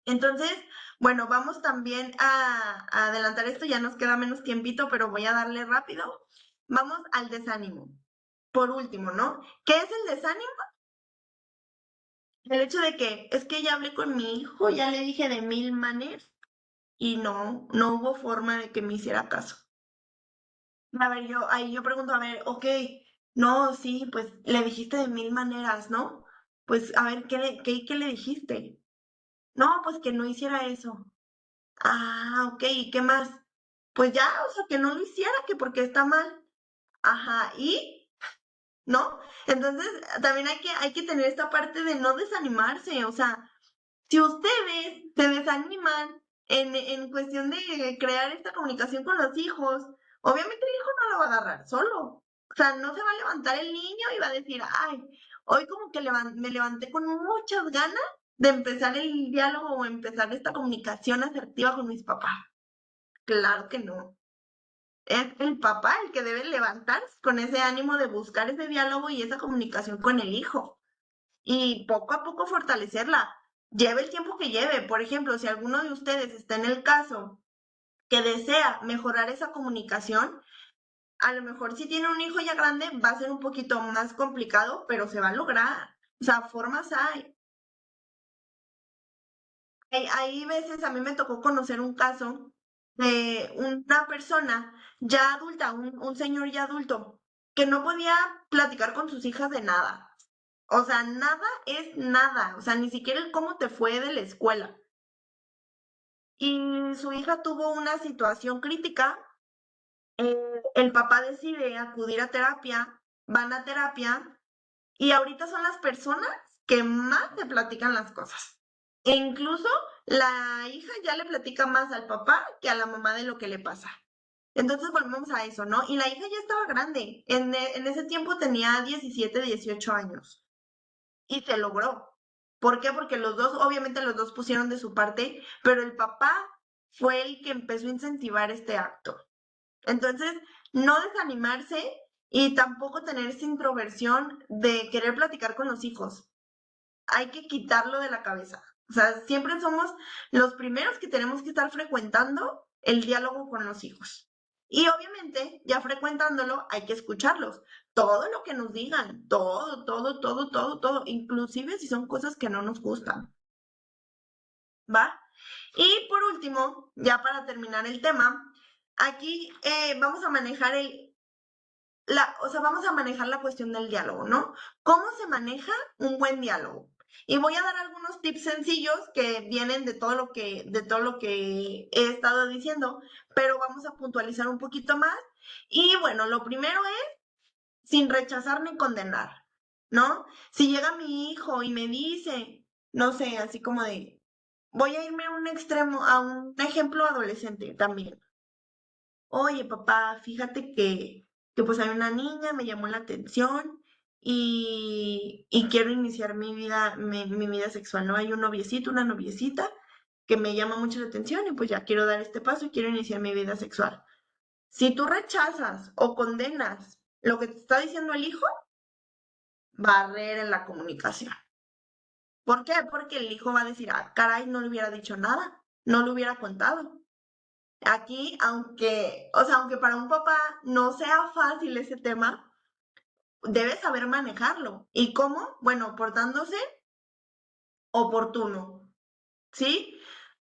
Entonces, bueno, vamos también a adelantar esto, ya nos queda menos tiempito, pero voy a darle rápido. Vamos al desánimo. Por último, ¿no? ¿Qué es el desánimo? El hecho de que es que ya hablé con mi hijo, ya le dije de mil maneras y no hubo forma de que me hiciera caso. A ver, yo pregunto, a ver, ok, no, sí, pues le dijiste de mil maneras, ¿no? Pues a ver, ¿qué le dijiste? No, pues que no hiciera eso. Ah, ok, ¿y qué más? Pues ya, o sea, que no lo hiciera, que porque está mal. Ajá, ¿y? ¿No? Entonces, también hay que tener esta parte de no desanimarse, o sea, si ustedes se desaniman en cuestión de crear esta comunicación con los hijos, obviamente el hijo no lo va a agarrar solo. O sea, no se va a levantar el niño y va a decir, ay, hoy como que me levanté con muchas ganas de empezar el diálogo o empezar esta comunicación asertiva con mis papás. Claro que no. Es el papá el que debe levantarse con ese ánimo de buscar ese diálogo y esa comunicación con el hijo. Y poco a poco fortalecerla. Lleve el tiempo que lleve. Por ejemplo, si alguno de ustedes está en el caso que desea mejorar esa comunicación, a lo mejor si tiene un hijo ya grande va a ser un poquito más complicado, pero se va a lograr. O sea, formas hay. Hay veces, a mí me tocó conocer un caso de una persona ya adulta, un señor ya adulto, que no podía platicar con sus hijas de nada. O sea, nada es nada. O sea, ni siquiera el cómo te fue de la escuela. Y su hija tuvo una situación crítica. El papá decide acudir a terapia, van a terapia y ahorita son las personas que más te platican las cosas. E incluso la hija ya le platica más al papá que a la mamá de lo que le pasa. Entonces volvemos a eso, ¿no? Y la hija ya estaba grande. En ese tiempo tenía 17, 18 años. Y se logró. ¿Por qué? Porque los dos, obviamente los dos pusieron de su parte, pero el papá fue el que empezó a incentivar este acto. Entonces, no desanimarse y tampoco tener esa introversión de querer platicar con los hijos. Hay que quitarlo de la cabeza. O sea, siempre somos los primeros que tenemos que estar frecuentando el diálogo con los hijos. Y obviamente, ya frecuentándolo, hay que escucharlos. Todo lo que nos digan, todo, inclusive si son cosas que no nos gustan. ¿Va? Y por último, ya para terminar el tema, aquí vamos a manejar vamos a manejar la cuestión del diálogo, ¿no? ¿Cómo se maneja un buen diálogo? Y voy a dar algunos tips sencillos que vienen de todo lo que he estado diciendo, pero vamos a puntualizar un poquito más. Y bueno, lo primero es sin rechazar ni condenar, ¿no? Si llega mi hijo y me dice, no sé, así como de, voy a irme a un extremo, a un ejemplo adolescente también. Oye, papá, fíjate que pues hay una niña, me llamó la atención y quiero iniciar mi vida sexual, ¿no? Hay un noviecito, una noviecita que me llama mucho la atención y pues ya quiero dar este paso y quiero iniciar mi vida sexual. Si tú rechazas o condenas lo que te está diciendo el hijo, barrera en la comunicación. ¿Por qué? Porque el hijo va a decir, ah, caray, no le hubiera dicho nada, no le hubiera contado. Aquí, aunque para un papá no sea fácil ese tema, debe saber manejarlo. ¿Y cómo? Bueno, portándose oportuno, ¿sí?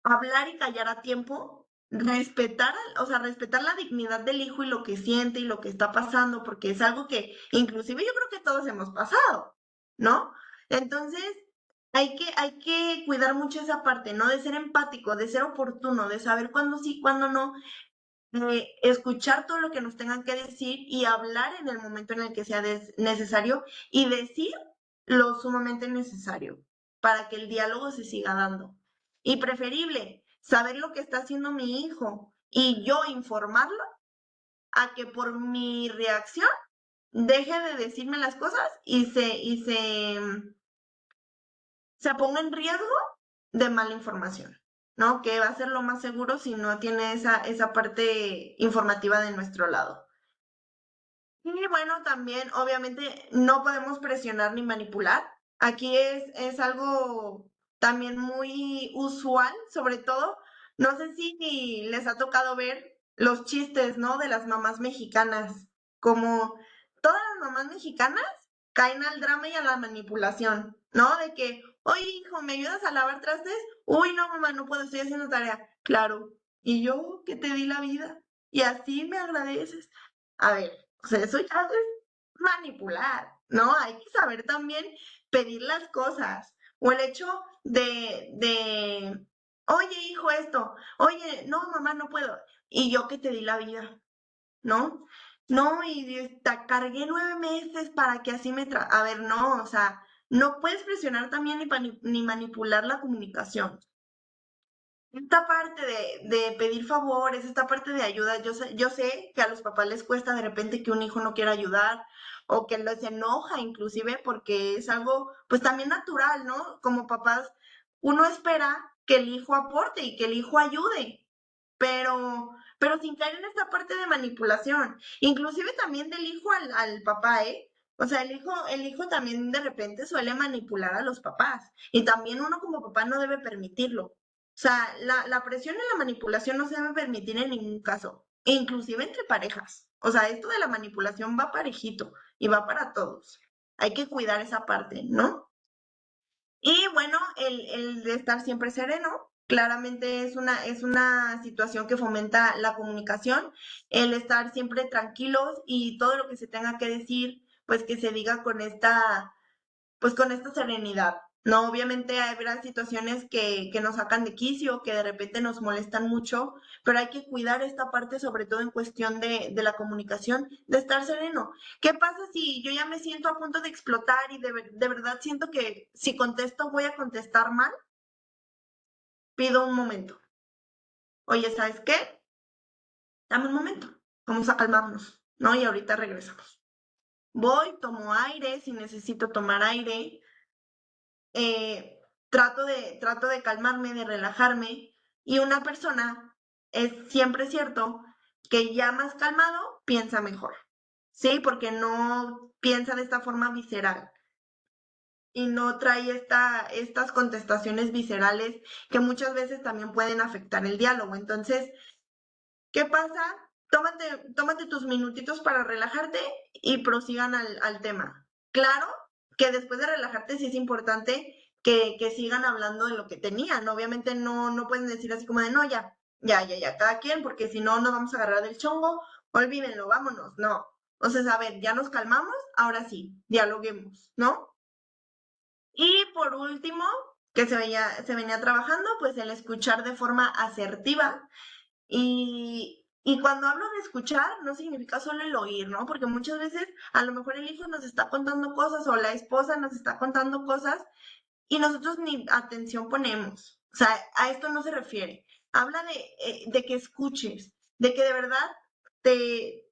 Hablar y callar a tiempo, respetar la dignidad del hijo y lo que siente y lo que está pasando, porque es algo que inclusive yo creo que todos hemos pasado, ¿no? Entonces, hay que cuidar mucho esa parte, ¿no? De ser empático, de ser oportuno, de saber cuándo sí, cuándo no, de escuchar todo lo que nos tengan que decir y hablar en el momento en el que sea necesario y decir lo sumamente necesario para que el diálogo se siga dando. Y preferible saber lo que está haciendo mi hijo y yo informarlo a que por mi reacción deje de decirme las cosas y se ponga en riesgo de mala información, ¿no? Que va a ser lo más seguro si no tiene esa parte informativa de nuestro lado. Y bueno, también obviamente no podemos presionar ni manipular. Aquí es algo también muy usual, sobre todo, no sé si les ha tocado ver los chistes, ¿no? De las mamás mexicanas, como todas las mamás mexicanas caen al drama y a la manipulación, ¿no? De que, oye, hijo, ¿me ayudas a lavar trastes? Uy, no, mamá, no puedo, estoy haciendo tarea. Claro, y yo que te di la vida y así me agradeces. A ver, o sea, eso ya es manipular, ¿no? Hay que saber también pedir las cosas. O el hecho oye, hijo, esto, oye, no, mamá, no puedo. Y yo que te di la vida, ¿no? No, y te cargué 9 meses para que así A ver, no, o sea, no puedes presionar también ni manipular la comunicación. Esta parte de pedir favores, esta parte de ayuda, yo sé que a los papás les cuesta de repente que un hijo no quiera ayudar o que les enoja inclusive porque es algo pues también natural, ¿no? Como papás, uno espera que el hijo aporte y que el hijo ayude, pero sin caer en esta parte de manipulación, inclusive también del hijo al papá, ¿eh? O sea, el hijo también de repente suele manipular a los papás y también uno como papá no debe permitirlo. O sea, la presión y la manipulación no se debe permitir en ningún caso, inclusive entre parejas. O sea, esto de la manipulación va parejito y va para todos. Hay que cuidar esa parte, ¿no? Y bueno, el de estar siempre sereno, claramente es una situación que fomenta la comunicación, el estar siempre tranquilos y todo lo que se tenga que decir, pues que se diga con esta serenidad. No, obviamente habrá situaciones que nos sacan de quicio, que de repente nos molestan mucho, pero hay que cuidar esta parte, sobre todo en cuestión de la comunicación, de estar sereno. ¿Qué pasa si yo ya me siento a punto de explotar y de verdad siento que si contesto voy a contestar mal? pido un momento. Oye, ¿sabes qué? Dame un momento, vamos a calmarnos, ¿no? Y ahorita regresamos. Voy, tomo aire, si necesito tomar aire, trato de calmarme, de relajarme, y una persona, es siempre cierto, que ya más calmado piensa mejor, ¿sí? Porque no piensa de esta forma visceral y no trae estas contestaciones viscerales que muchas veces también pueden afectar el diálogo. Entonces, ¿qué pasa? Tómate tus minutitos para relajarte y prosigan al tema. Claro que después de relajarte sí es importante que sigan hablando de lo que tenían. Obviamente no pueden decir así como de no, ya, cada quien, porque si no nos vamos a agarrar del chongo, olvídenlo, vámonos. No. Entonces, a ver, ya nos calmamos, ahora sí, dialoguemos, ¿no? Y por último, que se venía trabajando, pues el escuchar de forma asertiva. Y cuando hablo de escuchar, no significa solo el oír, ¿no? Porque muchas veces a lo mejor el hijo nos está contando cosas o la esposa nos está contando cosas y nosotros ni atención ponemos. O sea, a esto no se refiere. Habla de que escuches, de que de verdad te,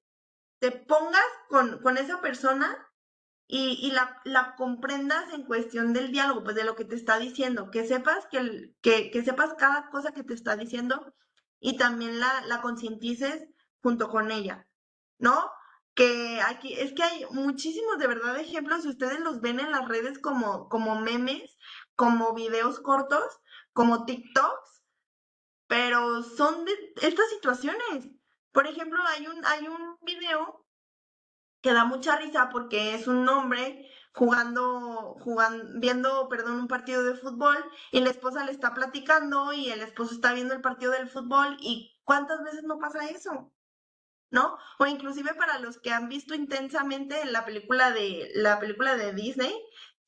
te pongas con esa persona y la comprendas en cuestión del diálogo, pues de lo que te está diciendo, que sepas que sepas cada cosa que te está diciendo y también la concientices junto con ella, ¿no? Que aquí, es que hay muchísimos de verdad ejemplos, si ustedes los ven en las redes como memes, como videos cortos, como TikToks, pero son de estas situaciones. Por ejemplo, hay un video que da mucha risa porque es un hombre viendo, perdón, un partido de fútbol y la esposa le está platicando y el esposo está viendo el partido del fútbol y ¿cuántas veces no pasa eso? ¿No? O inclusive para los que han visto intensamente la película de Disney,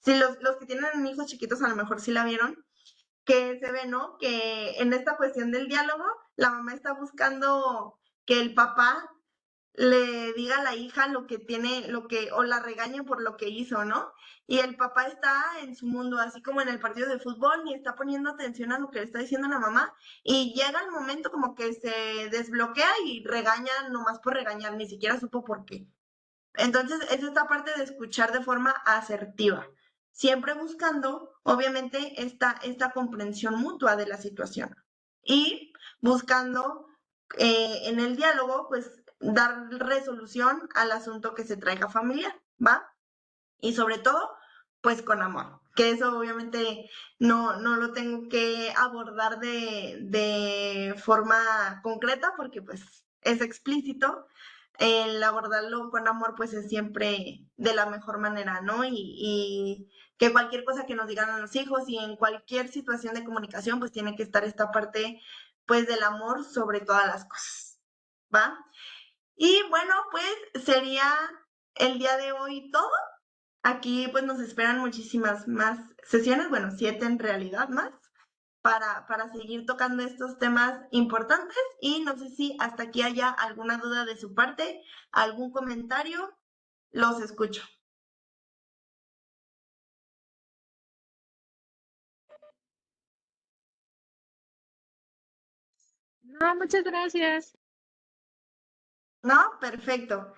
si los que tienen hijos chiquitos a lo mejor sí la vieron, que se ve, ¿no? Que en esta cuestión del diálogo, la mamá está buscando que el papá le diga a la hija lo que tiene, o la regañe por lo que hizo, ¿no? Y el papá está en su mundo, así como en el partido de fútbol, ni está poniendo atención a lo que le está diciendo la mamá, y llega el momento como que se desbloquea y regaña nomás por regañar, ni siquiera supo por qué. Entonces, es esta parte de escuchar de forma asertiva, siempre buscando, obviamente, esta comprensión mutua de la situación y buscando en el diálogo, pues, dar resolución al asunto que se traiga familiar, ¿va? Y sobre todo, pues con amor, que eso obviamente no lo tengo que abordar de forma concreta porque pues es explícito. El abordarlo con amor pues es siempre de la mejor manera, ¿no? Y que cualquier cosa que nos digan a los hijos y en cualquier situación de comunicación pues tiene que estar esta parte pues del amor sobre todas las cosas, ¿va? Y bueno, pues sería el día de hoy todo. Aquí pues nos esperan muchísimas más sesiones, bueno, 7 en realidad más, para seguir tocando estos temas importantes y no sé si hasta aquí haya alguna duda de su parte, algún comentario, los escucho. No, muchas gracias. ¿No? Perfecto.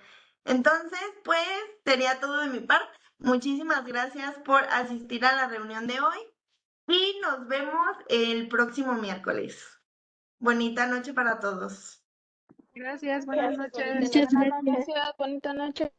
Entonces, pues sería todo de mi parte. Muchísimas gracias por asistir a la reunión de hoy y nos vemos el próximo miércoles. Bonita noche para todos. Gracias, buenas noches. Muchas gracias. Bonita noche.